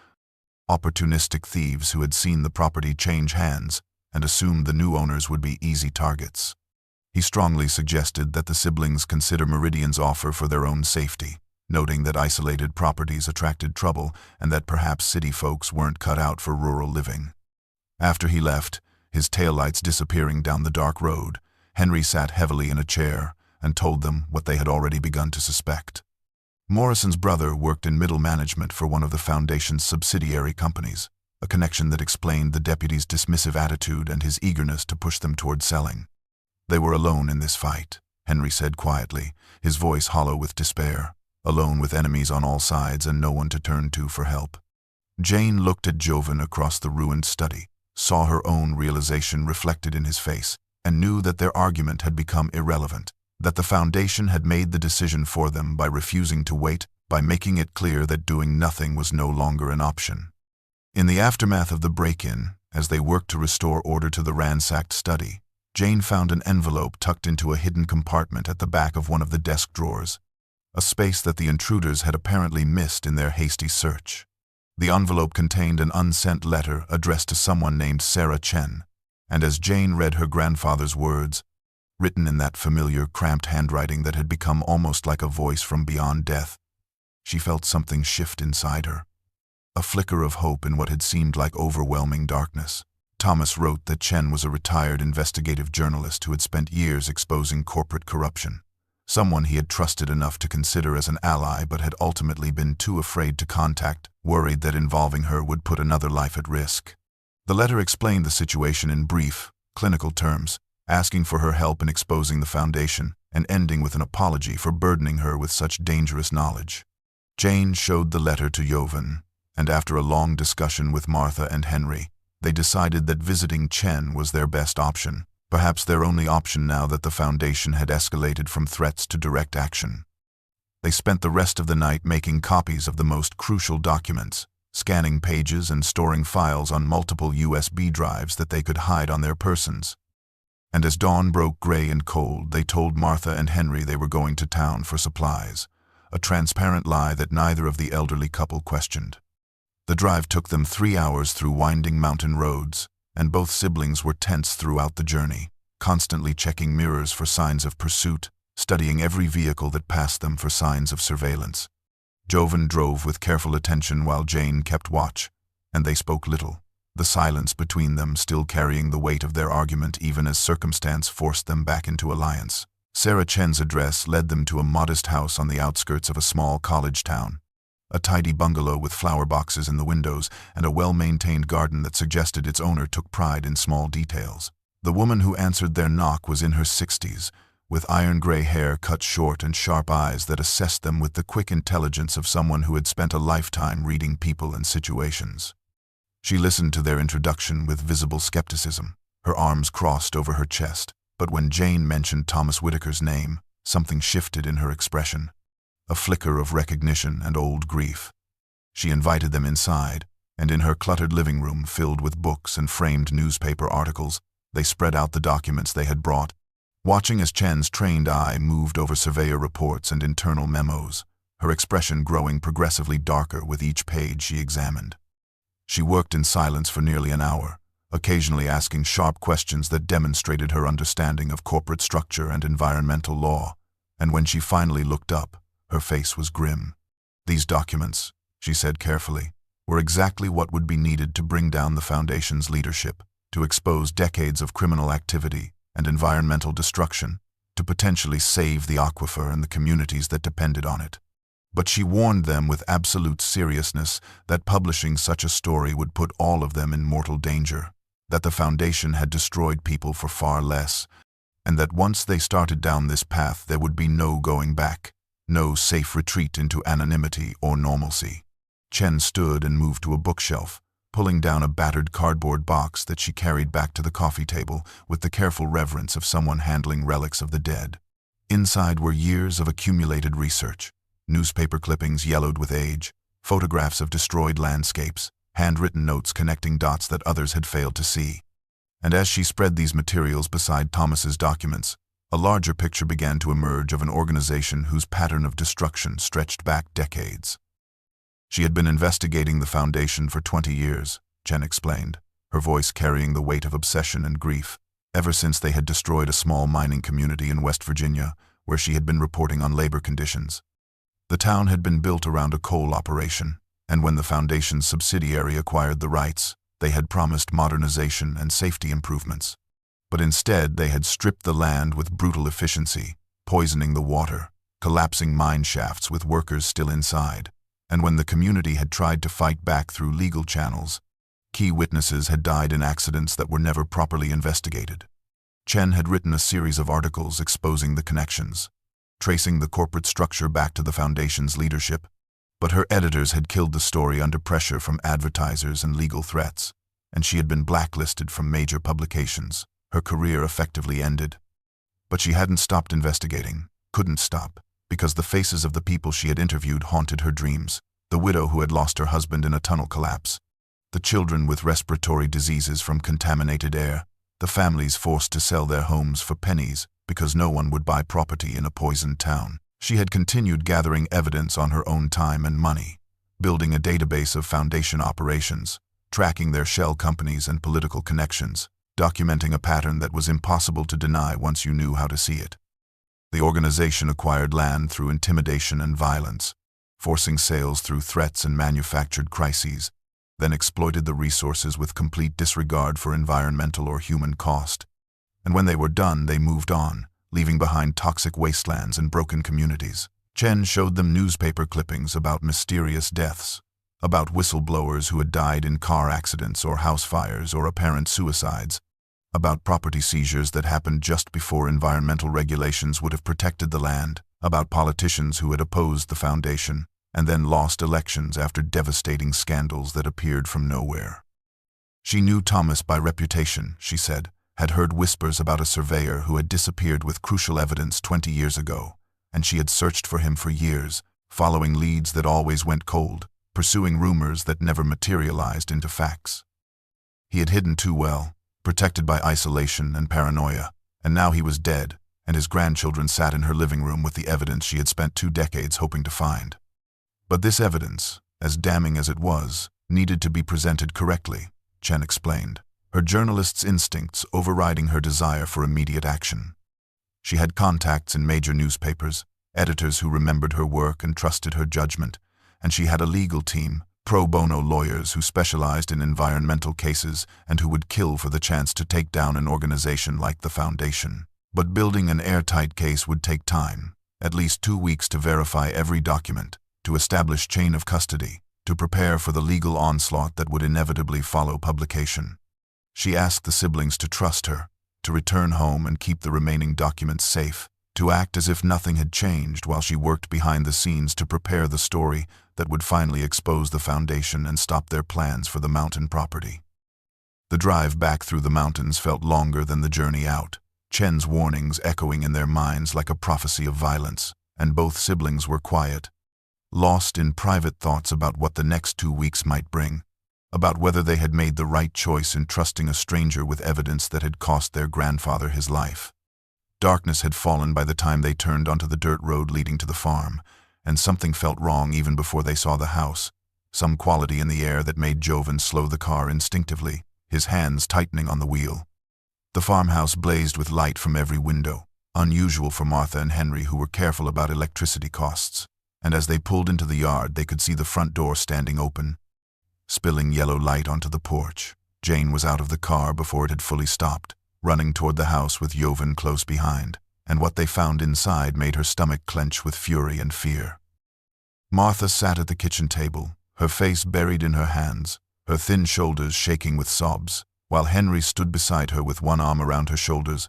opportunistic thieves who had seen the property change hands and assumed the new owners would be easy targets. He strongly suggested that the siblings consider Meridian's offer for their own safety, noting that isolated properties attracted trouble and that perhaps city folks weren't cut out for rural living. After he left, his taillights disappearing down the dark road, Henry sat heavily in a chair and told them what they had already begun to suspect. Morrison's brother worked in middle management for one of the Foundation's subsidiary companies, a connection that explained the deputy's dismissive attitude and his eagerness to push them toward selling. They were alone in this fight, Henry said quietly, his voice hollow with despair, alone with enemies on all sides and no one to turn to for help. Jane looked at Jovan across the ruined study, saw her own realization reflected in his face, and knew that their argument had become irrelevant, that the Foundation had made the decision for them by refusing to wait, by making it clear that doing nothing was no longer an option. In the aftermath of the break-in, as they worked to restore order to the ransacked study, Jane found an envelope tucked into a hidden compartment at the back of one of the desk drawers, a space that the intruders had apparently missed in their hasty search. The envelope contained an unsent letter addressed to someone named Sarah Chen, and as Jane read her grandfather's words, written in that familiar, cramped handwriting that had become almost like a voice from beyond death, she felt something shift inside her, a flicker of hope in what had seemed like overwhelming darkness. Thomas wrote that Chen was a retired investigative journalist who had spent years exposing corporate corruption, someone he had trusted enough to consider as an ally but had ultimately been too afraid to contact, worried that involving her would put another life at risk. The letter explained the situation in brief, clinical terms, asking for her help in exposing the Foundation and ending with an apology for burdening her with such dangerous knowledge. Jane showed the letter to Jovan, and after a long discussion with Martha and Henry, they decided that visiting Chen was their best option, perhaps their only option now that the Foundation had escalated from threats to direct action. They spent the rest of the night making copies of the most crucial documents, scanning pages and storing files on multiple USB drives that they could hide on their persons. And as dawn broke gray and cold, they told Martha and Henry they were going to town for supplies, a transparent lie that neither of the elderly couple questioned. The drive took them 3 hours through winding mountain roads, and both siblings were tense throughout the journey, constantly checking mirrors for signs of pursuit, studying every vehicle that passed them for signs of surveillance. Jovan drove with careful attention while Jane kept watch, and they spoke little, the silence between them still carrying the weight of their argument even as circumstance forced them back into alliance. Sarah Chen's address led them to a modest house on the outskirts of a small college town, a tidy bungalow with flower boxes in the windows and a well-maintained garden that suggested its owner took pride in small details. The woman who answered their knock was in her 60s, with iron-gray hair cut short and sharp eyes that assessed them with the quick intelligence of someone who had spent a lifetime reading people and situations. She listened to their introduction with visible skepticism, her arms crossed over her chest, but when Jane mentioned Thomas Whitaker's name, something shifted in her expression, a flicker of recognition and old grief. She invited them inside, and in her cluttered living room filled with books and framed newspaper articles, they spread out the documents they had brought, watching as Chen's trained eye moved over surveyor reports and internal memos, her expression growing progressively darker with each page she examined. She worked in silence for nearly an hour, occasionally asking sharp questions that demonstrated her understanding of corporate structure and environmental law, and when she finally looked up, her face was grim. These documents, she said carefully, were exactly what would be needed to bring down the Foundation's leadership, to expose decades of criminal activity and environmental destruction, to potentially save the aquifer and the communities that depended on it. But she warned them with absolute seriousness that publishing such a story would put all of them in mortal danger, that the Foundation had destroyed people for far less, and that once they started down this path there would be no going back, no safe retreat into anonymity or normalcy. Chen stood and moved to a bookshelf, pulling down a battered cardboard box that she carried back to the coffee table with the careful reverence of someone handling relics of the dead. Inside were years of accumulated research, newspaper clippings yellowed with age, photographs of destroyed landscapes, handwritten notes connecting dots that others had failed to see. And as she spread these materials beside Thomas's documents, a larger picture began to emerge of an organization whose pattern of destruction stretched back decades. She had been investigating the Foundation for 20 years, Chen explained, her voice carrying the weight of obsession and grief, ever since they had destroyed a small mining community in West Virginia, where she had been reporting on labor conditions. The town had been built around a coal operation, and when the Foundation's subsidiary acquired the rights, they had promised modernization and safety improvements. But instead, they had stripped the land with brutal efficiency, poisoning the water, collapsing mine shafts with workers still inside. And when the community had tried to fight back through legal channels, key witnesses had died in accidents that were never properly investigated. Chen had written a series of articles exposing the connections, tracing the corporate structure back to the Foundation's leadership, but her editors had killed the story under pressure from advertisers and legal threats, and she had been blacklisted from major publications. Her career effectively ended. But she hadn't stopped investigating, couldn't stop, because the faces of the people she had interviewed haunted her dreams. The widow who had lost her husband in a tunnel collapse, the children with respiratory diseases from contaminated air, the families forced to sell their homes for pennies because no one would buy property in a poisoned town. She had continued gathering evidence on her own time and money, building a database of Foundation operations, tracking their shell companies and political connections, documenting a pattern that was impossible to deny once you knew how to see it. The organization acquired land through intimidation and violence, forcing sales through threats and manufactured crises, then exploited the resources with complete disregard for environmental or human cost. And when they were done, they moved on, leaving behind toxic wastelands and broken communities. Chen showed them newspaper clippings about mysterious deaths, about whistleblowers who had died in car accidents or house fires or apparent suicides, about property seizures that happened just before environmental regulations would have protected the land, about politicians who had opposed the Foundation and then lost elections after devastating scandals that appeared from nowhere. She knew Thomas by reputation, she said, had heard whispers about a surveyor who had disappeared with crucial evidence 20 years ago, and she had searched for him for years, following leads that always went cold, pursuing rumors that never materialized into facts. He had hidden too well, protected by isolation and paranoia, and now he was dead, and his grandchildren sat in her living room with the evidence she had spent 2 decades hoping to find. But this evidence, as damning as it was, needed to be presented correctly, Chen explained, her journalist's instincts overriding her desire for immediate action. She had contacts in major newspapers, editors who remembered her work and trusted her judgment, and she had a legal team, pro bono lawyers who specialized in environmental cases and who would kill for the chance to take down an organization like the Foundation. But building an airtight case would take time, at least 2 weeks to verify every document, to establish chain of custody, to prepare for the legal onslaught that would inevitably follow publication. She asked the siblings to trust her, to return home and keep the remaining documents safe, to act as if nothing had changed while she worked behind the scenes to prepare the story that would finally expose the Foundation and stop their plans for the mountain property. The drive back through the mountains felt longer than the journey out, Chen's warnings echoing in their minds like a prophecy of violence, and both siblings were quiet, lost in private thoughts about what the next 2 weeks might bring, about whether they had made the right choice in trusting a stranger with evidence that had cost their grandfather his life. Darkness had fallen by the time they turned onto the dirt road leading to the farm, and something felt wrong even before they saw the house, some quality in the air that made Joven slow the car instinctively, his hands tightening on the wheel. The farmhouse blazed with light from every window, unusual for Martha and Henry, who were careful about electricity costs, and as they pulled into the yard they could see the front door standing open, spilling yellow light onto the porch. Jane was out of the car before it had fully stopped, running toward the house with Jovan close behind, and what they found inside made her stomach clench with fury and fear. Martha sat at the kitchen table, her face buried in her hands, her thin shoulders shaking with sobs, while Henry stood beside her with one arm around her shoulders,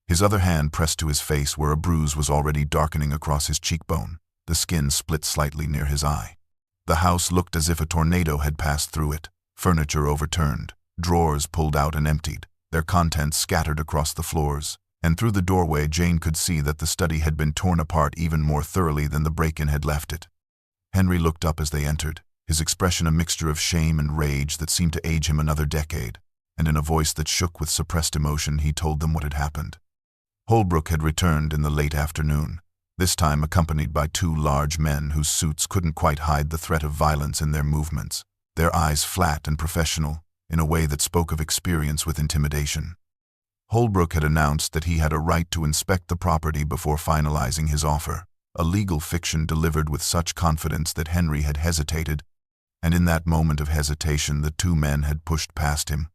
his other hand pressed to his face where a bruise was already darkening across his cheekbone, the skin split slightly near his eye. The house looked as if a tornado had passed through it, furniture overturned, drawers pulled out and emptied, their contents scattered across the floors, and through the doorway Jane could see that the study had been torn apart even more thoroughly than the break-in had left it. Henry looked up as they entered, his expression a mixture of shame and rage that seemed to age him another decade, and in a voice that shook with suppressed emotion he told them what had happened. Holbrook had returned in the late afternoon, this time accompanied by two large men whose suits couldn't quite hide the threat of violence in their movements, their eyes flat and professional, in a way that spoke of experience with intimidation. Holbrook had announced that he had a right to inspect the property before finalizing his offer, a legal fiction delivered with such confidence that Henry had hesitated, and in that moment of hesitation the two men had pushed past him,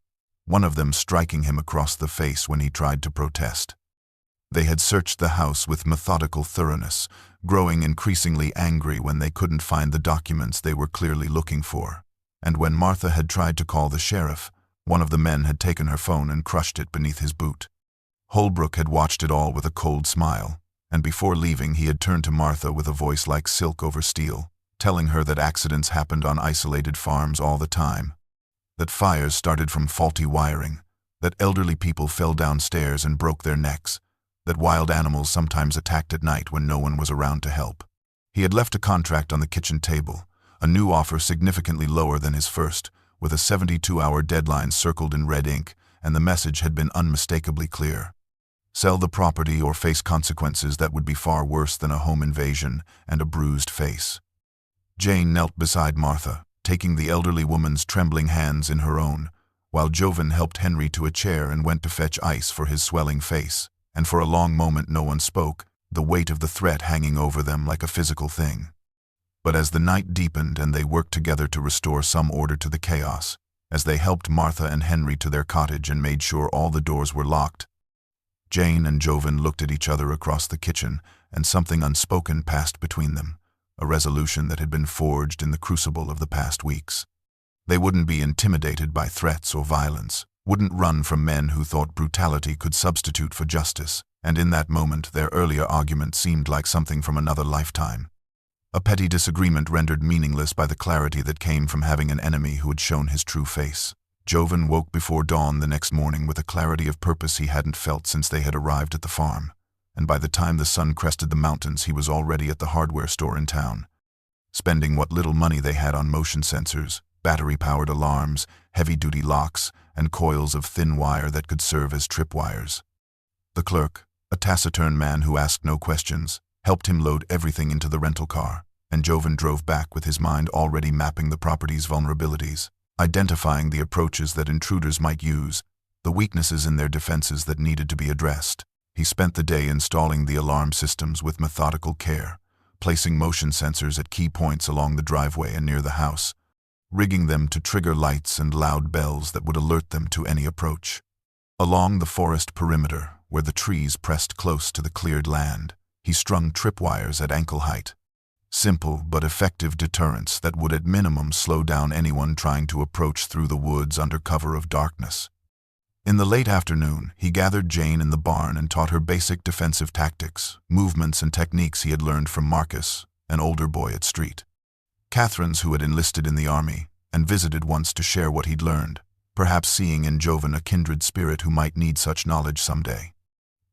one of them striking him across the face when he tried to protest. They had searched the house with methodical thoroughness, growing increasingly angry when they couldn't find the documents they were clearly looking for, and when Martha had tried to call the sheriff, one of the men had taken her phone and crushed it beneath his boot. Holbrook had watched it all with a cold smile, and before leaving he had turned to Martha with a voice like silk over steel, telling her that accidents happened on isolated farms all the time, that fires started from faulty wiring, that elderly people fell downstairs and broke their necks, that wild animals sometimes attacked at night when no one was around to help. He had left a contract on the kitchen table, a new offer significantly lower than his first, with a 72-hour deadline circled in red ink, and the message had been unmistakably clear. Sell the property or face consequences that would be far worse than a home invasion and a bruised face. Jane knelt beside Martha, taking the elderly woman's trembling hands in her own, while Jovan helped Henry to a chair and went to fetch ice for his swelling face, and for a long moment no one spoke, the weight of the threat hanging over them like a physical thing. But as the night deepened and they worked together to restore some order to the chaos, as they helped Martha and Henry to their cottage and made sure all the doors were locked, Jane and Jovan looked at each other across the kitchen, and something unspoken passed between them, a resolution that had been forged in the crucible of the past weeks. They wouldn't be intimidated by threats or violence, wouldn't run from men who thought brutality could substitute for justice, and in that moment their earlier argument seemed like something from another lifetime. A petty disagreement rendered meaningless by the clarity that came from having an enemy who had shown his true face. Jovan woke before dawn the next morning with a clarity of purpose he hadn't felt since they had arrived at the farm, and by the time the sun crested the mountains he was already at the hardware store in town, spending what little money they had on motion sensors, battery-powered alarms, heavy-duty locks, and coils of thin wire that could serve as tripwires. The clerk, a taciturn man who asked no questions, helped him load everything into the rental car, and Jovan drove back with his mind already mapping the property's vulnerabilities, identifying the approaches that intruders might use, the weaknesses in their defenses that needed to be addressed. He spent the day installing the alarm systems with methodical care, placing motion sensors at key points along the driveway and near the house, rigging them to trigger lights and loud bells that would alert them to any approach. Along the forest perimeter, where the trees pressed close to the cleared land, he strung tripwires at ankle height. Simple but effective deterrents that would at minimum slow down anyone trying to approach through the woods under cover of darkness. In the late afternoon, he gathered Jane in the barn and taught her basic defensive tactics, movements and techniques he had learned from Marcus, an older boy at Street. Catherine's, who had enlisted in the army and visited once to share what he'd learned, perhaps seeing in Jovan a kindred spirit who might need such knowledge someday.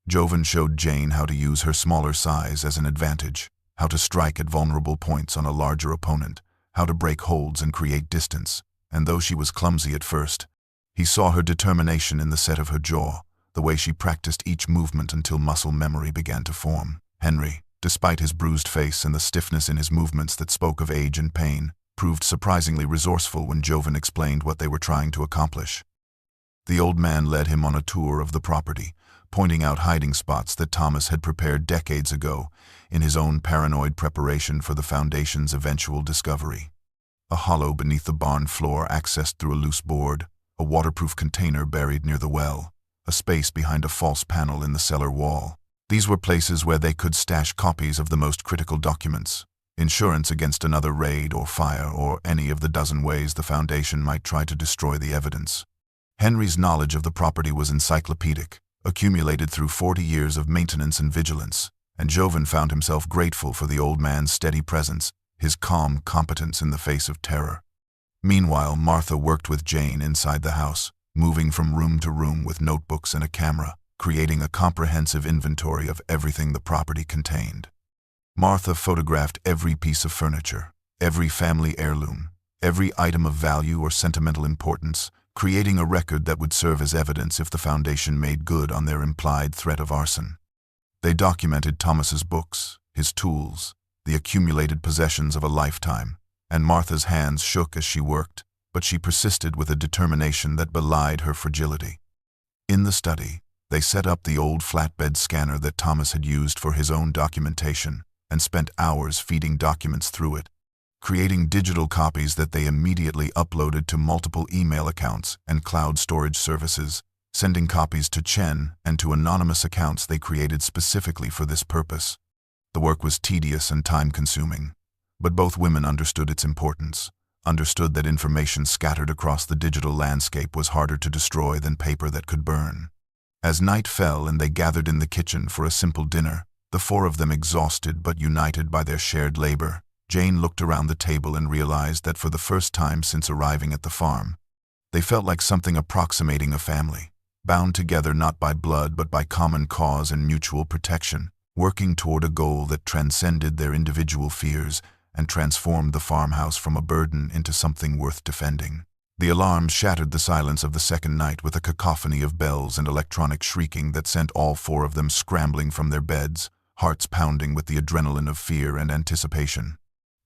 Jovan showed Jane how to use her smaller size as an advantage, how to strike at vulnerable points on a larger opponent, how to break holds and create distance, and though she was clumsy at first, he saw her determination in the set of her jaw, the way she practiced each movement until muscle memory began to form. Henry, despite his bruised face and the stiffness in his movements that spoke of age and pain, proved surprisingly resourceful when Jovan explained what they were trying to accomplish. The old man led him on a tour of the property, pointing out hiding spots that Thomas had prepared decades ago in his own paranoid preparation for the Foundation's eventual discovery. A hollow beneath the barn floor accessed through a loose board, a waterproof container buried near the well, a space behind a false panel in the cellar wall. These were places where they could stash copies of the most critical documents, insurance against another raid or fire or any of the dozen ways the Foundation might try to destroy the evidence. Henry's knowledge of the property was encyclopedic, accumulated through 40 years of maintenance and vigilance, and Joven found himself grateful for the old man's steady presence, his calm competence in the face of terror. Meanwhile, Martha worked with Jane inside the house, moving from room to room with notebooks and a camera, creating a comprehensive inventory of everything the property contained. Martha photographed every piece of furniture, every family heirloom, every item of value or sentimental importance, creating a record that would serve as evidence if the Foundation made good on their implied threat of arson. They documented Thomas's books, his tools, the accumulated possessions of a lifetime, and Martha's hands shook as she worked, but she persisted with a determination that belied her fragility. In the study, they set up the old flatbed scanner that Thomas had used for his own documentation and spent hours feeding documents through it, creating digital copies that they immediately uploaded to multiple email accounts and cloud storage services, sending copies to Chen and to anonymous accounts they created specifically for this purpose. The work was tedious and time-consuming, but both women understood its importance, understood that information scattered across the digital landscape was harder to destroy than paper that could burn. As night fell and they gathered in the kitchen for a simple dinner, the four of them exhausted but united by their shared labor, Jane looked around the table and realized that for the first time since arriving at the farm, they felt like something approximating a family, bound together not by blood but by common cause and mutual protection, working toward a goal that transcended their individual fears and transformed the farmhouse from a burden into something worth defending. The alarm shattered the silence of the second night with a cacophony of bells and electronic shrieking that sent all four of them scrambling from their beds, hearts pounding with the adrenaline of fear and anticipation.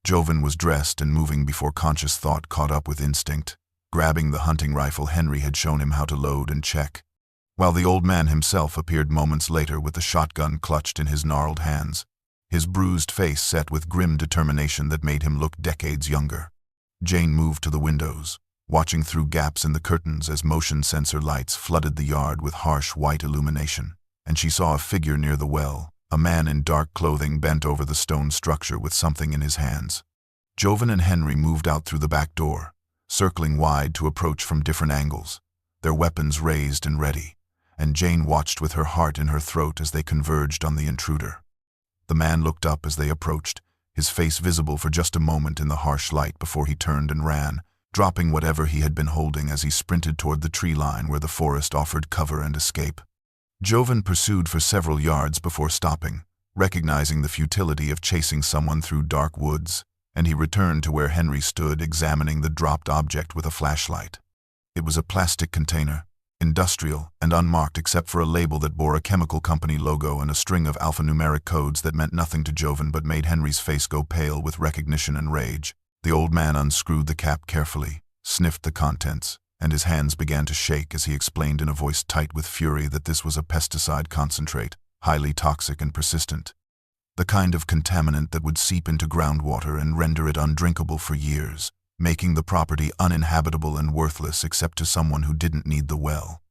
Joven was dressed and moving before conscious thought caught up with instinct, grabbing the hunting rifle Henry had shown him how to load and check, while the old man himself appeared moments later with the shotgun clutched in his gnarled hands, his bruised face set with grim determination that made him look decades younger. Jane moved to the windows, watching through gaps in the curtains as motion sensor lights flooded the yard with harsh white illumination, and she saw a figure near the well, a man in dark clothing bent over the stone structure with something in his hands. Joven and Henry moved out through the back door, circling wide to approach from different angles, their weapons raised and ready, and Jane watched with her heart in her throat as they converged on the intruder. The man looked up as they approached, his face visible for just a moment in the harsh light before he turned and ran, dropping whatever he had been holding as he sprinted toward the tree line where the forest offered cover and escape. Joven pursued for several yards before stopping, recognizing the futility of chasing someone through dark woods, and he returned to where Henry stood examining the dropped object with a flashlight. It was a plastic container, industrial and unmarked except for a label that bore a chemical company logo and a string of alphanumeric codes that meant nothing to Joven but made Henry's face go pale with recognition and rage. The old man unscrewed the cap carefully, sniffed the contents, and his hands began to shake as he explained in a voice tight with fury that this was a pesticide concentrate, highly toxic and persistent. The kind of contaminant that would seep into groundwater and render it undrinkable for years, making the property uninhabitable and worthless except to someone who didn't need the well.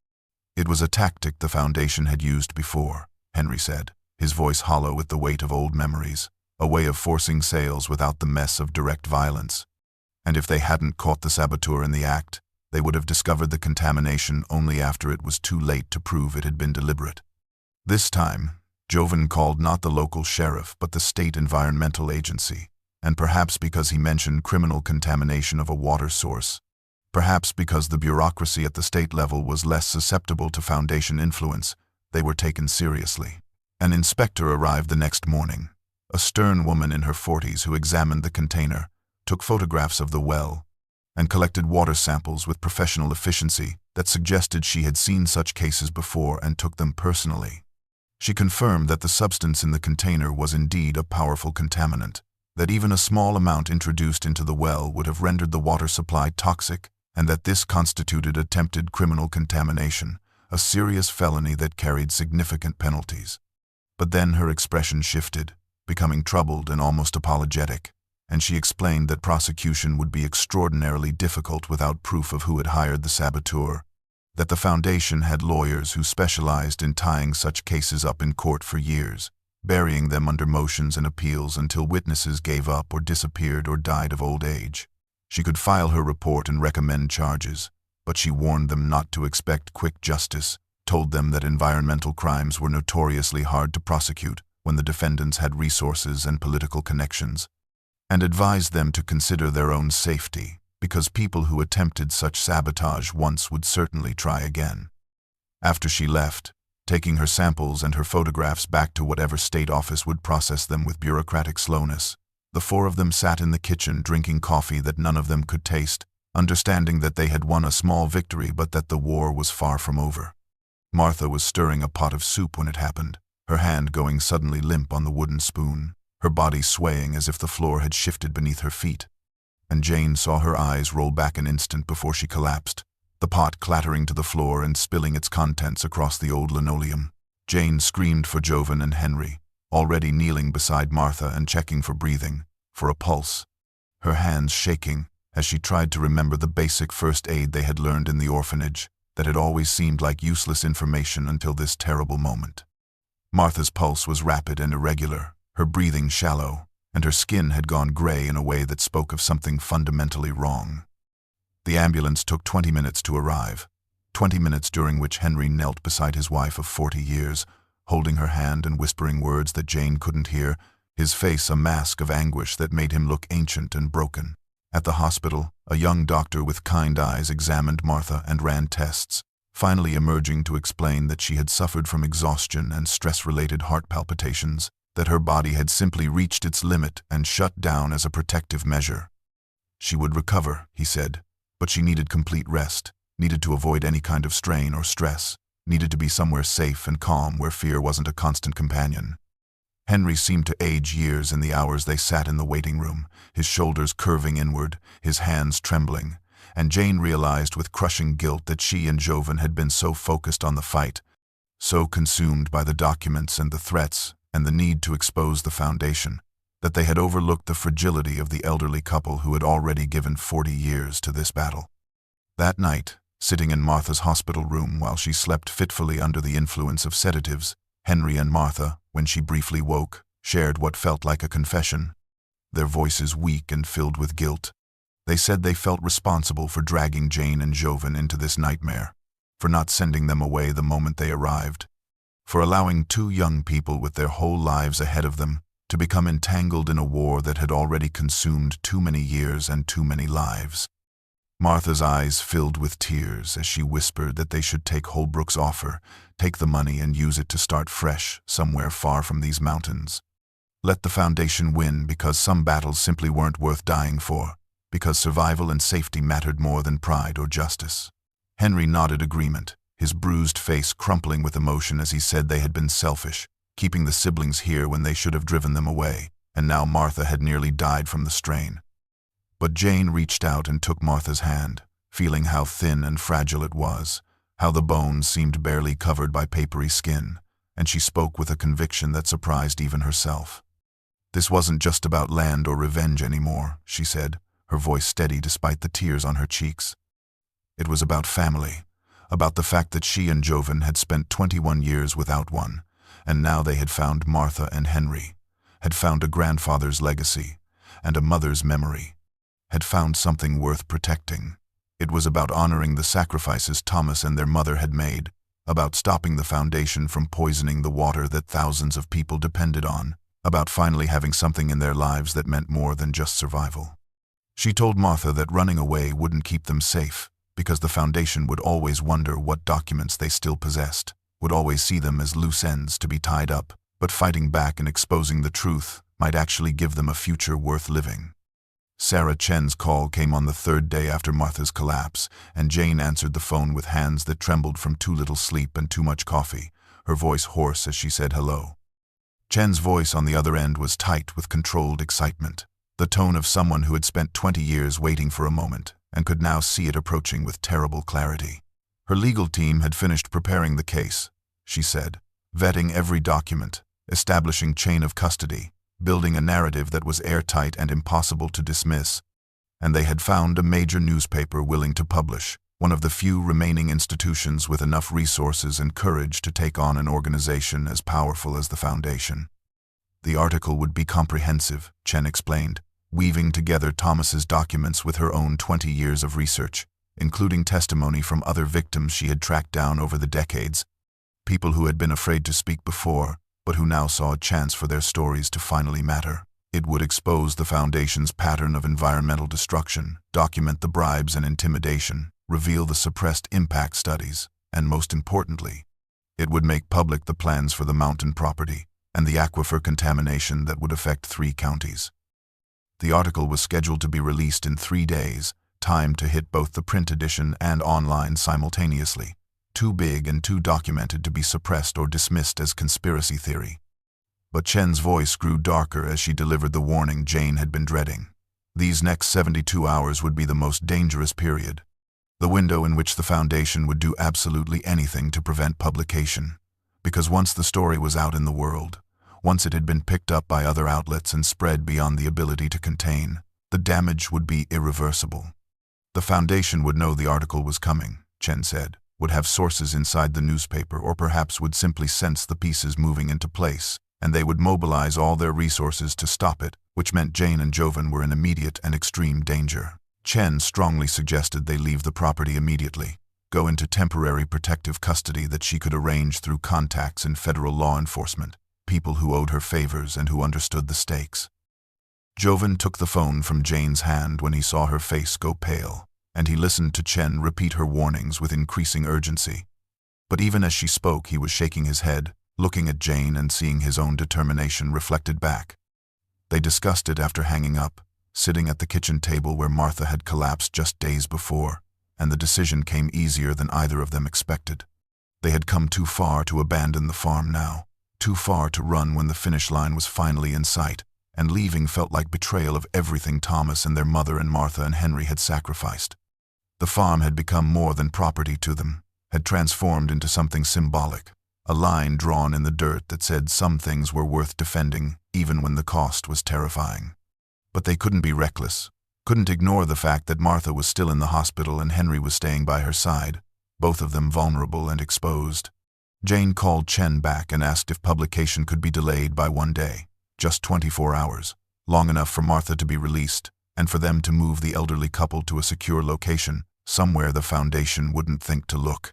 It was a tactic the Foundation had used before, Henry said, his voice hollow with the weight of old memories, a way of forcing sales without the mess of direct violence. And if they hadn't caught the saboteur in the act, they would have discovered the contamination only after it was too late to prove it had been deliberate. This time, Joven called not the local sheriff but the state environmental agency, and perhaps because he mentioned criminal contamination of a water source, perhaps because the bureaucracy at the state level was less susceptible to Foundation influence, they were taken seriously. An inspector arrived the next morning, a stern woman in her 40s who examined the container, took photographs of the well, and collected water samples with professional efficiency that suggested she had seen such cases before and took them personally. She confirmed that the substance in the container was indeed a powerful contaminant, that even a small amount introduced into the well would have rendered the water supply toxic, and that this constituted attempted criminal contamination, a serious felony that carried significant penalties. But then her expression shifted, becoming troubled and almost apologetic. and she explained that prosecution would be extraordinarily difficult without proof of who had hired the saboteur, that the Foundation had lawyers who specialized in tying such cases up in court for years, burying them under motions and appeals until witnesses gave up or disappeared or died of old age. She could file her report and recommend charges, but she warned them not to expect quick justice, told them that environmental crimes were notoriously hard to prosecute when the defendants had resources and political connections, and advised them to consider their own safety, because people who attempted such sabotage once would certainly try again. After she left, taking her samples and her photographs back to whatever state office would process them with bureaucratic slowness, the four of them sat in the kitchen drinking coffee that none of them could taste, understanding that they had won a small victory but that the war was far from over. Martha was stirring a pot of soup when it happened, her hand going suddenly limp on the wooden spoon, her body swaying as if the floor had shifted beneath her feet. And Jane saw her eyes roll back an instant before she collapsed, the pot clattering to the floor and spilling its contents across the old linoleum. Jane screamed for Jovan and Henry, already kneeling beside Martha and checking for breathing, for a pulse, her hands shaking as she tried to remember the basic first aid they had learned in the orphanage that had always seemed like useless information until this terrible moment. Martha's pulse was rapid and irregular, her breathing shallow, and her skin had gone gray in a way that spoke of something fundamentally wrong. The ambulance took 20 minutes to arrive, 20 minutes during which Henry knelt beside his wife of 40 years, holding her hand and whispering words that Jane couldn't hear, his face a mask of anguish that made him look ancient and broken. At the hospital, a young doctor with kind eyes examined Martha and ran tests, finally emerging to explain that she had suffered from exhaustion and stress-related heart palpitations, that her body had simply reached its limit and shut down as a protective measure. She would recover, he said, but she needed complete rest, needed to avoid any kind of strain or stress, needed to be somewhere safe and calm where fear wasn't a constant companion. Henry seemed to age years in the hours they sat in the waiting room, his shoulders curving inward, his hands trembling, and Jane realized with crushing guilt that she and Jovan had been so focused on the fight, so consumed by the documents and the threats and the need to expose the Foundation, that they had overlooked the fragility of the elderly couple who had already given 40 years to this battle. That night, sitting in Martha's hospital room while she slept fitfully under the influence of sedatives, Henry and Martha, when she briefly woke, shared what felt like a confession, their voices weak and filled with guilt. They said they felt responsible for dragging Jane and Jovan into this nightmare, for not sending them away the moment they arrived, for allowing two young people with their whole lives ahead of them to become entangled in a war that had already consumed too many years and too many lives. Martha's eyes filled with tears as she whispered that they should take Holbrook's offer, take the money and use it to start fresh somewhere far from these mountains. Let the Foundation win because some battles simply weren't worth dying for, because survival and safety mattered more than pride or justice. Henry nodded agreement, his bruised face crumpling with emotion as he said they had been selfish, keeping the siblings here when they should have driven them away, and now Martha had nearly died from the strain. But Jane reached out and took Martha's hand, feeling how thin and fragile it was, how the bones seemed barely covered by papery skin, and she spoke with a conviction that surprised even herself. This wasn't just about land or revenge anymore, she said, her voice steady despite the tears on her cheeks. It was about family, about the fact that she and Jovan had spent 21 years without one, and now they had found Martha and Henry, had found a grandfather's legacy and a mother's memory, had found something worth protecting. It was about honoring the sacrifices Thomas and their mother had made, about stopping the Foundation from poisoning the water that thousands of people depended on, about finally having something in their lives that meant more than just survival. She told Martha that running away wouldn't keep them safe, because the Foundation would always wonder what documents they still possessed, would always see them as loose ends to be tied up, but fighting back and exposing the truth might actually give them a future worth living. Sarah Chen's call came on the third day after Martha's collapse, and Jane answered the phone with hands that trembled from too little sleep and too much coffee, her voice hoarse as she said hello. Chen's voice on the other end was tight with controlled excitement, the tone of someone who had spent 20 years waiting for a moment and could now see it approaching with terrible clarity. Her legal team had finished preparing the case, she said, vetting every document, establishing chain of custody, building a narrative that was airtight and impossible to dismiss. And they had found a major newspaper willing to publish, one of the few remaining institutions with enough resources and courage to take on an organization as powerful as the Foundation. The article would be comprehensive, Chen explained, weaving together Thomas's documents with her own 20 years of research, including testimony from other victims she had tracked down over the decades, people who had been afraid to speak before, but who now saw a chance for their stories to finally matter. It would expose the Foundation's pattern of environmental destruction, document the bribes and intimidation, reveal the suppressed impact studies, and most importantly, it would make public the plans for the mountain property and the aquifer contamination that would affect 3 counties. The article was scheduled to be released in 3 days, timed to hit both the print edition and online simultaneously, too big and too documented to be suppressed or dismissed as conspiracy theory. But Chen's voice grew darker as she delivered the warning Jane had been dreading. These next 72 hours would be the most dangerous period, the window in which the Foundation would do absolutely anything to prevent publication. Because once the story was out in the world, once it had been picked up by other outlets and spread beyond the ability to contain, the damage would be irreversible. The Foundation would know the article was coming, Chen said, would have sources inside the newspaper, or perhaps would simply sense the pieces moving into place, and they would mobilize all their resources to stop it, which meant Jane and Jovan were in immediate and extreme danger. Chen strongly suggested they leave the property immediately, go into temporary protective custody that she could arrange through contacts in federal law enforcement, people who owed her favors and who understood the stakes. Jovan took the phone from Jane's hand when he saw her face go pale, and he listened to Chen repeat her warnings with increasing urgency. But even as she spoke, he was shaking his head, looking at Jane and seeing his own determination reflected back. They discussed it after hanging up, sitting at the kitchen table where Martha had collapsed just days before, and the decision came easier than either of them expected. They had come too far to abandon the farm now, too far to run when the finish line was finally in sight, and leaving felt like betrayal of everything Thomas and their mother and Martha and Henry had sacrificed. The farm had become more than property to them, had transformed into something symbolic, a line drawn in the dirt that said some things were worth defending, even when the cost was terrifying. But they couldn't be reckless, couldn't ignore the fact that Martha was still in the hospital and Henry was staying by her side, both of them vulnerable and exposed. Jane called Chen back and asked if publication could be delayed by 1 day, just 24 hours, long enough for Martha to be released, and for them to move the elderly couple to a secure location, somewhere the Foundation wouldn't think to look.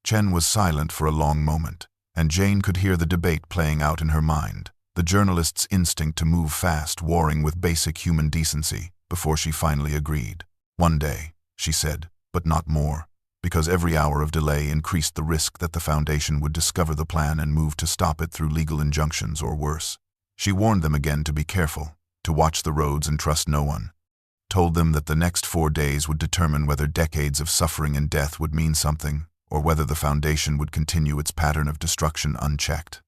Chen was silent for a long moment, and Jane could hear the debate playing out in her mind, the journalist's instinct to move fast warring with basic human decency, before she finally agreed. 1 day, she said, but not more, because every hour of delay increased the risk that the Foundation would discover the plan and move to stop it through legal injunctions or worse. She warned them again to be careful, to watch the roads and trust no one. Told them that the next 4 days would determine whether decades of suffering and death would mean something, or whether the Foundation would continue its pattern of destruction unchecked.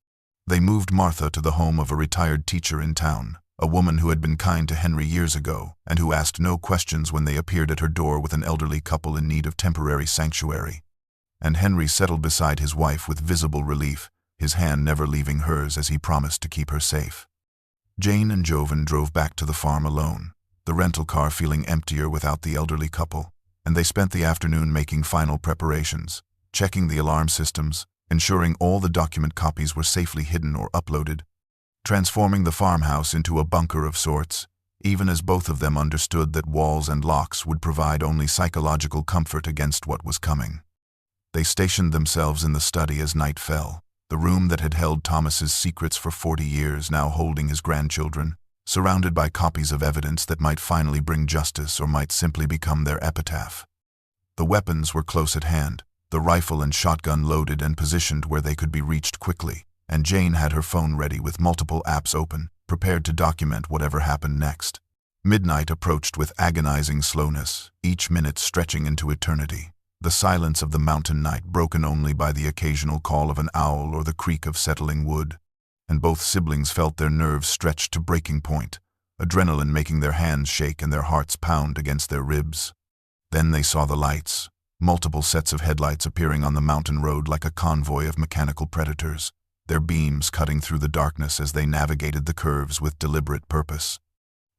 They moved Martha to the home of a retired teacher in town, a woman who had been kind to Henry years ago and who asked no questions when they appeared at her door with an elderly couple in need of temporary sanctuary. And Henry settled beside his wife with visible relief, his hand never leaving hers as he promised to keep her safe. Jane and Jovan drove back to the farm alone, the rental car feeling emptier without the elderly couple, and they spent the afternoon making final preparations, checking the alarm systems, ensuring all the document copies were safely hidden or uploaded, transforming the farmhouse into a bunker of sorts, even as both of them understood that walls and locks would provide only psychological comfort against what was coming. They stationed themselves in the study as night fell, the room that had held Thomas's secrets for 40 years now holding his grandchildren, surrounded by copies of evidence that might finally bring justice or might simply become their epitaph. The weapons were close at hand, the rifle and shotgun loaded and positioned where they could be reached quickly, and Jane had her phone ready with multiple apps open, prepared to document whatever happened next. Midnight approached with agonizing slowness, each minute stretching into eternity, the silence of the mountain night broken only by the occasional call of an owl or the creak of settling wood, and both siblings felt their nerves stretched to breaking point, adrenaline making their hands shake and their hearts pound against their ribs. Then they saw the lights, multiple sets of headlights appearing on the mountain road like a convoy of mechanical predators, their beams cutting through the darkness as they navigated the curves with deliberate purpose.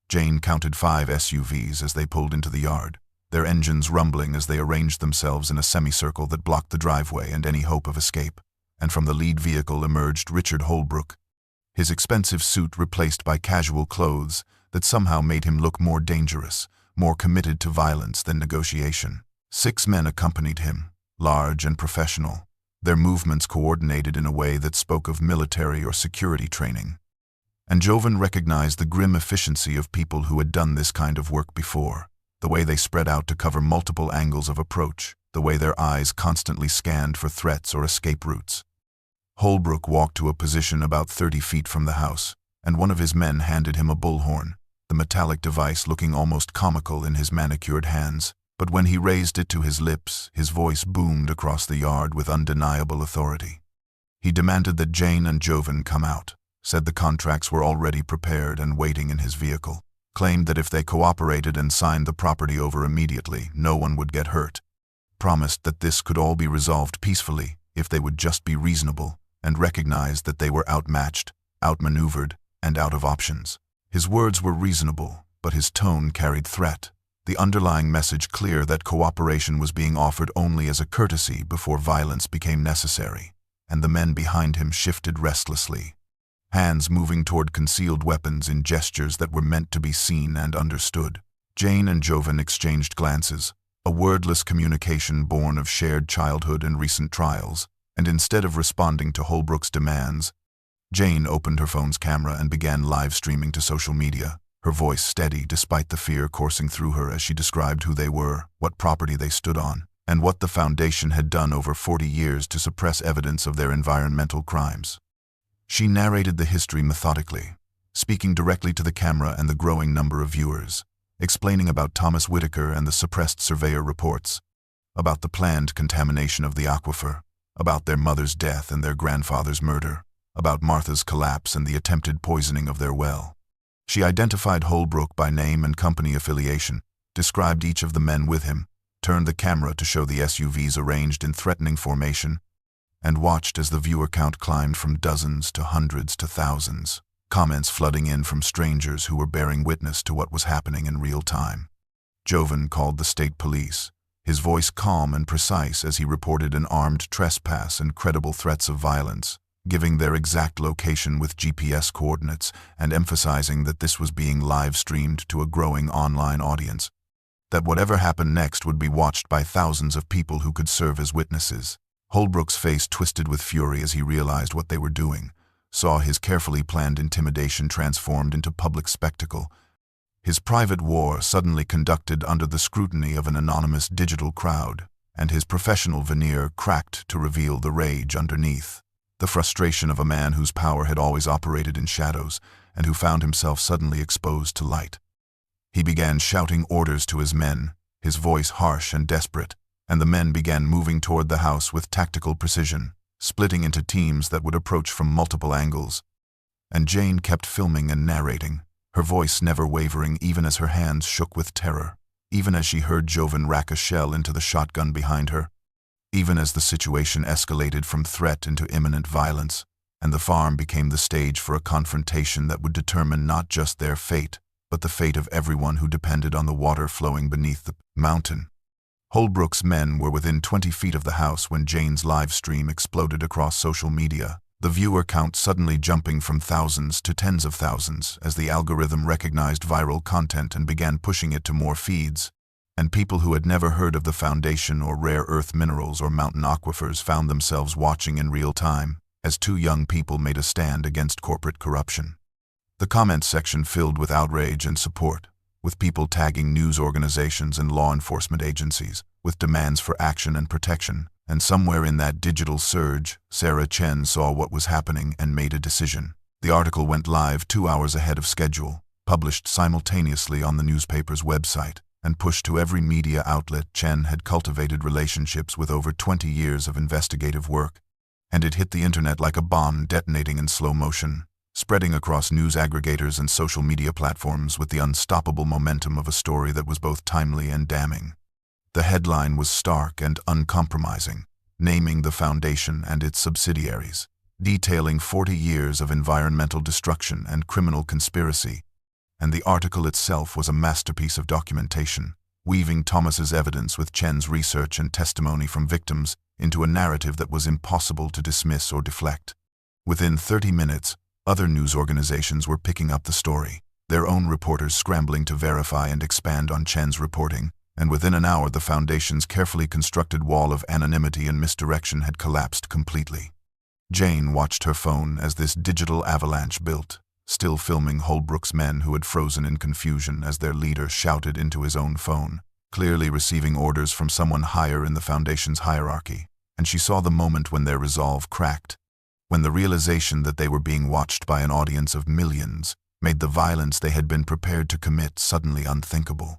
Jane counted 5 SUVs as they pulled into the yard, their engines rumbling as they arranged themselves in a semicircle that blocked the driveway and any hope of escape. And from the lead vehicle emerged Richard Holbrook, his expensive suit replaced by casual clothes that somehow made him look more dangerous, more committed to violence than negotiation. 6 men accompanied him, large and professional, their movements coordinated in a way that spoke of military or security training. And Jovan recognized the grim efficiency of people who had done this kind of work before, the way they spread out to cover multiple angles of approach, the way their eyes constantly scanned for threats or escape routes. Holbrook walked to a position about 30 feet from the house, and one of his men handed him a bullhorn, the metallic device looking almost comical in his manicured hands. But when he raised it to his lips, his voice boomed across the yard with undeniable authority. He demanded that Jane and Jovan come out, said the contracts were already prepared and waiting in his vehicle, claimed that if they cooperated and signed the property over immediately, no one would get hurt, promised that this could all be resolved peacefully if they would just be reasonable, and recognized that they were outmatched, outmaneuvered, and out of options. His words were reasonable, but his tone carried threat, the underlying message clear that cooperation was being offered only as a courtesy before violence became necessary, and the men behind him shifted restlessly, hands moving toward concealed weapons in gestures that were meant to be seen and understood. Jane and Jovan exchanged glances, a wordless communication born of shared childhood and recent trials, and instead of responding to Holbrook's demands, Jane opened her phone's camera and began live streaming to social media, her voice steady despite the fear coursing through her as she described who they were, what property they stood on, and what the Foundation had done over 40 years to suppress evidence of their environmental crimes. She narrated the history methodically, speaking directly to the camera and the growing number of viewers, explaining about Thomas Whitaker and the suppressed surveyor reports, about the planned contamination of the aquifer, about their mother's death and their grandfather's murder, about Martha's collapse and the attempted poisoning of their well. She identified Holbrook by name and company affiliation, described each of the men with him, turned the camera to show the SUVs arranged in threatening formation, and watched as the viewer count climbed from dozens to hundreds to thousands, comments flooding in from strangers who were bearing witness to what was happening in real time. Jovan called the state police, his voice calm and precise as he reported an armed trespass and credible threats of violence, giving their exact location with GPS coordinates and emphasizing that this was being live-streamed to a growing online audience, that whatever happened next would be watched by thousands of people who could serve as witnesses. Holbrook's face twisted with fury as he realized what they were doing, saw his carefully planned intimidation transformed into public spectacle, his private war suddenly conducted under the scrutiny of an anonymous digital crowd, and his professional veneer cracked to reveal the rage underneath. The frustration of a man whose power had always operated in shadows and who found himself suddenly exposed to light. He began shouting orders to his men, his voice harsh and desperate, and the men began moving toward the house with tactical precision, splitting into teams that would approach from multiple angles. And Jane kept filming and narrating, her voice never wavering even as her hands shook with terror, even as she heard Jovan rack a shell into the shotgun behind her, even as the situation escalated from threat into imminent violence, and the farm became the stage for a confrontation that would determine not just their fate, but the fate of everyone who depended on the water flowing beneath the mountain. Holbrook's men were within 20 feet of the house when Jane's live stream exploded across social media, the viewer count suddenly jumping from thousands to tens of thousands as the algorithm recognized viral content and began pushing it to more feeds. And people who had never heard of the Foundation or rare earth minerals or mountain aquifers found themselves watching in real time as 2 young people made a stand against corporate corruption. The comments section filled with outrage and support, with people tagging news organizations and law enforcement agencies, with demands for action and protection, and somewhere in that digital surge, Sarah Chen saw what was happening and made a decision. The article went live 2 hours ahead of schedule, published simultaneously on the newspaper's website, and pushed to every media outlet. Chen had cultivated relationships with over 20 years of investigative work, and it hit the internet like a bomb detonating in slow motion, spreading across news aggregators and social media platforms with the unstoppable momentum of a story that was both timely and damning. The headline was stark and uncompromising, naming the Foundation and its subsidiaries, detailing 40 years of environmental destruction and criminal conspiracy, and the article itself was a masterpiece of documentation, weaving Thomas's evidence with Chen's research and testimony from victims into a narrative that was impossible to dismiss or deflect. Within 30 minutes, other news organizations were picking up the story, their own reporters scrambling to verify and expand on Chen's reporting, and within an hour the Foundation's carefully constructed wall of anonymity and misdirection had collapsed completely. Jane watched her phone as this digital avalanche built, still filming Holbrook's men who had frozen in confusion as their leader shouted into his own phone, clearly receiving orders from someone higher in the Foundation's hierarchy, and she saw the moment when their resolve cracked, when the realization that they were being watched by an audience of millions made the violence they had been prepared to commit suddenly unthinkable.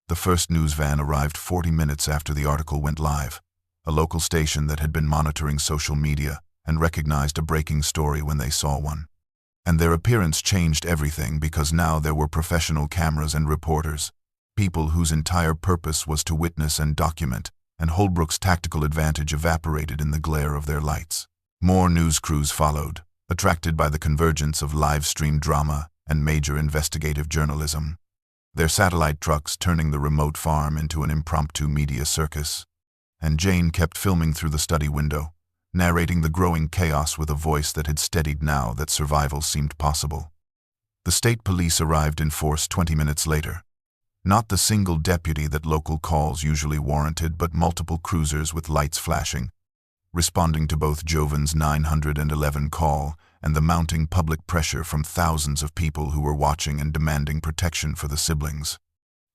The first news van arrived 40 minutes after the article went live, a local station that had been monitoring social media and recognized a breaking story when they saw one. And their appearance changed everything because now there were professional cameras and reporters, people whose entire purpose was to witness and document, and Holbrook's tactical advantage evaporated in the glare of their lights. More news crews followed, attracted by the convergence of live-stream drama and major investigative journalism, their satellite trucks turning the remote farm into an impromptu media circus. And Jane kept filming through the study window, narrating the growing chaos with a voice that had steadied now that survival seemed possible. The state police arrived in force 20 minutes later. Not the single deputy that local calls usually warranted, but multiple cruisers with lights flashing, responding to both Jovan's 911 call and the mounting public pressure from thousands of people who were watching and demanding protection for the siblings.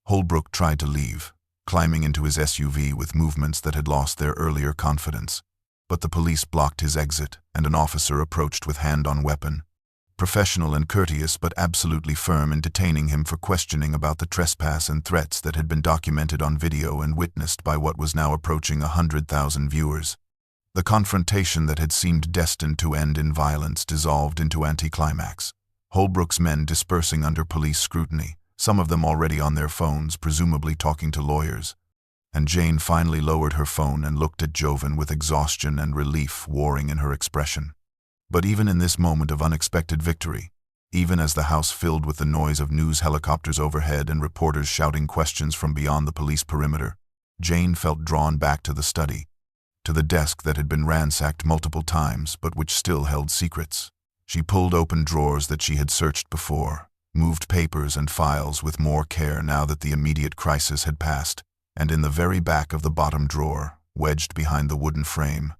Holbrook tried to leave, climbing into his SUV with movements that had lost their earlier confidence. But the police blocked his exit, and an officer approached with hand on weapon, professional and courteous but absolutely firm in detaining him for questioning about the trespass and threats that had been documented on video and witnessed by what was now approaching 100,000 viewers. The confrontation that had seemed destined to end in violence dissolved into anticlimax, Holbrook's men dispersing under police scrutiny, some of them already on their phones, presumably talking to lawyers. And Jane finally lowered her phone and looked at Jovan with exhaustion and relief warring in her expression. But even in this moment of unexpected victory, even as the house filled with the noise of news helicopters overhead and reporters shouting questions from beyond the police perimeter, Jane felt drawn back to the study, to the desk that had been ransacked multiple times but which still held secrets. She pulled open drawers that she had searched before, moved papers and files with more care now that the immediate crisis had passed, and in the very back of the bottom drawer, wedged behind the wooden frame,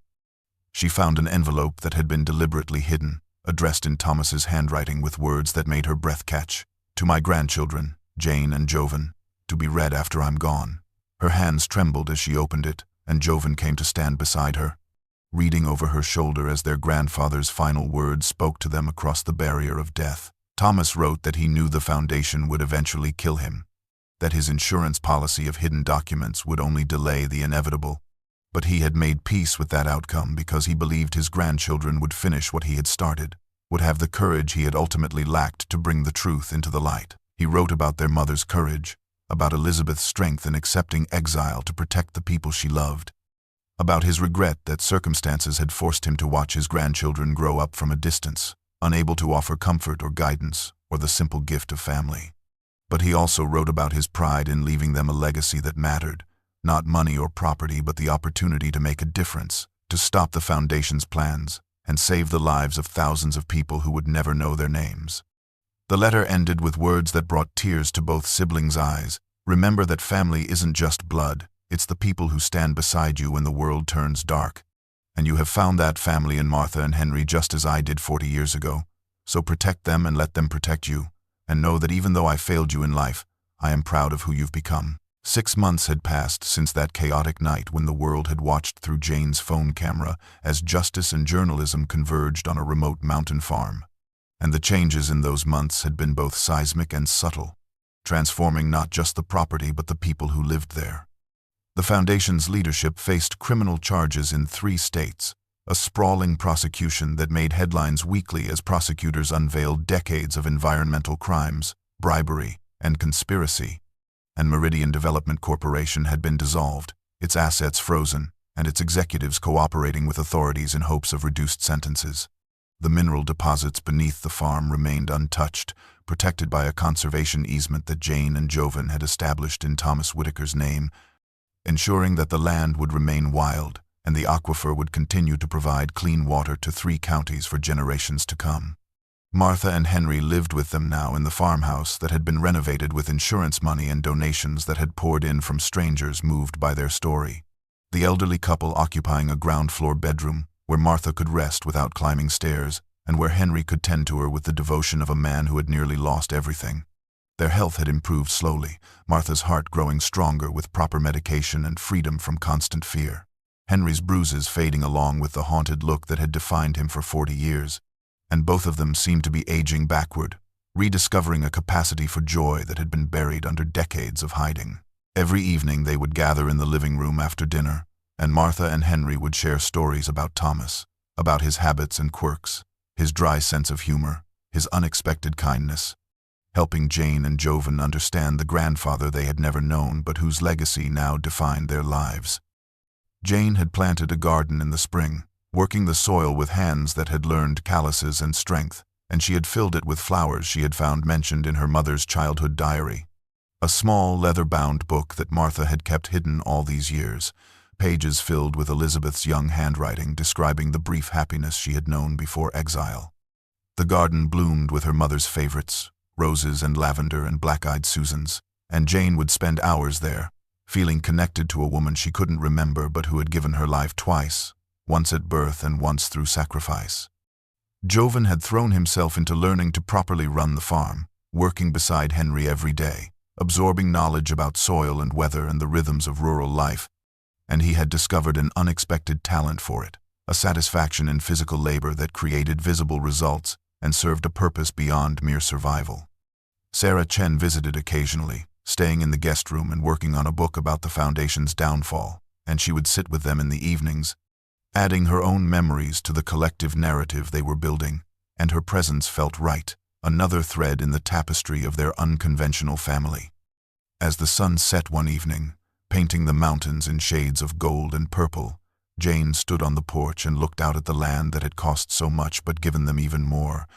she found an envelope that had been deliberately hidden, addressed in Thomas's handwriting with words that made her breath catch. "To my grandchildren, Jane and Jovan, to be read after I'm gone." Her hands trembled as she opened it, and Jovan came to stand beside her, reading over her shoulder as their grandfather's final words spoke to them across the barrier of death. Thomas wrote that he knew the Foundation would eventually kill him, that his insurance policy of hidden documents would only delay the inevitable, but he had made peace with that outcome because he believed his grandchildren would finish what he had started, would have the courage he had ultimately lacked to bring the truth into the light. He wrote about their mother's courage, about Elizabeth's strength in accepting exile to protect the people she loved, about his regret that circumstances had forced him to watch his grandchildren grow up from a distance, unable to offer comfort or guidance or the simple gift of family. But he also wrote about his pride in leaving them a legacy that mattered, not money or property but the opportunity to make a difference, to stop the Foundation's plans, and save the lives of thousands of people who would never know their names. The letter ended with words that brought tears to both siblings' eyes. "Remember that family isn't just blood, it's the people who stand beside you when the world turns dark. And you have found that family in Martha and Henry just as I did 40 years ago. So protect them and let them protect you. And know that even though I failed you in life, I am proud of who you've become." 6 months had passed since that chaotic night when the world had watched through Jane's phone camera as justice and journalism converged on a remote mountain farm. And the changes in those months had been both seismic and subtle, transforming not just the property but the people who lived there. The Foundation's leadership faced criminal charges in 3 states, a sprawling prosecution that made headlines weekly as prosecutors unveiled decades of environmental crimes, bribery, and conspiracy. And Meridian Development Corporation had been dissolved, its assets frozen, and its executives cooperating with authorities in hopes of reduced sentences. The mineral deposits beneath the farm remained untouched, protected by a conservation easement that Jane and Jovan had established in Thomas Whitaker's name, ensuring that the land would remain wild and the aquifer would continue to provide clean water to 3 counties for generations to come. Martha and Henry lived with them now in the farmhouse that had been renovated with insurance money and donations that had poured in from strangers moved by their story. The elderly couple occupying a ground-floor bedroom where Martha could rest without climbing stairs and where Henry could tend to her with the devotion of a man who had nearly lost everything. Their health had improved slowly, Martha's heart growing stronger with proper medication and freedom from constant fear. Henry's bruises fading along with the haunted look that had defined him for 40 years. And both of them seemed to be aging backward, rediscovering a capacity for joy that had been buried under decades of hiding. Every evening they would gather in the living room after dinner, and Martha and Henry would share stories about Thomas, about his habits and quirks, his dry sense of humor, his unexpected kindness, helping Jane and Jovan understand the grandfather they had never known but whose legacy now defined their lives. Jane had planted a garden in the spring, working the soil with hands that had learned calluses and strength, and she had filled it with flowers she had found mentioned in her mother's childhood diary. A small, leather-bound book that Martha had kept hidden all these years, pages filled with Elizabeth's young handwriting describing the brief happiness she had known before exile. The garden bloomed with her mother's favorites, roses and lavender and black-eyed Susans, and Jane would spend hours there, feeling connected to a woman she couldn't remember but who had given her life twice, once at birth and once through sacrifice. Jovan had thrown himself into learning to properly run the farm, working beside Henry every day, absorbing knowledge about soil and weather and the rhythms of rural life, and he had discovered an unexpected talent for it, a satisfaction in physical labor that created visible results and served a purpose beyond mere survival. Sarah Chen visited occasionally, staying in the guest room and working on a book about the foundation's downfall, and she would sit with them in the evenings, adding her own memories to the collective narrative they were building, and her presence felt right, another thread in the tapestry of their unconventional family. As the sun set one evening, painting the mountains in shades of gold and purple, Jane stood on the porch and looked out at the land that had cost so much but given them even more,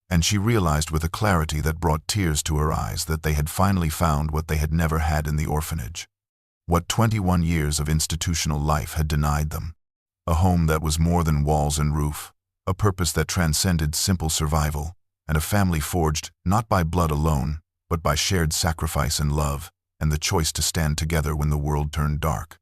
and she realized with a clarity that brought tears to her eyes that they had finally found what they had never had in the orphanage, what 21 years of institutional life had denied them. A home that was more than walls and roof, a purpose that transcended simple survival, and a family forged not by blood alone, but by shared sacrifice and love, and the choice to stand together when the world turned dark.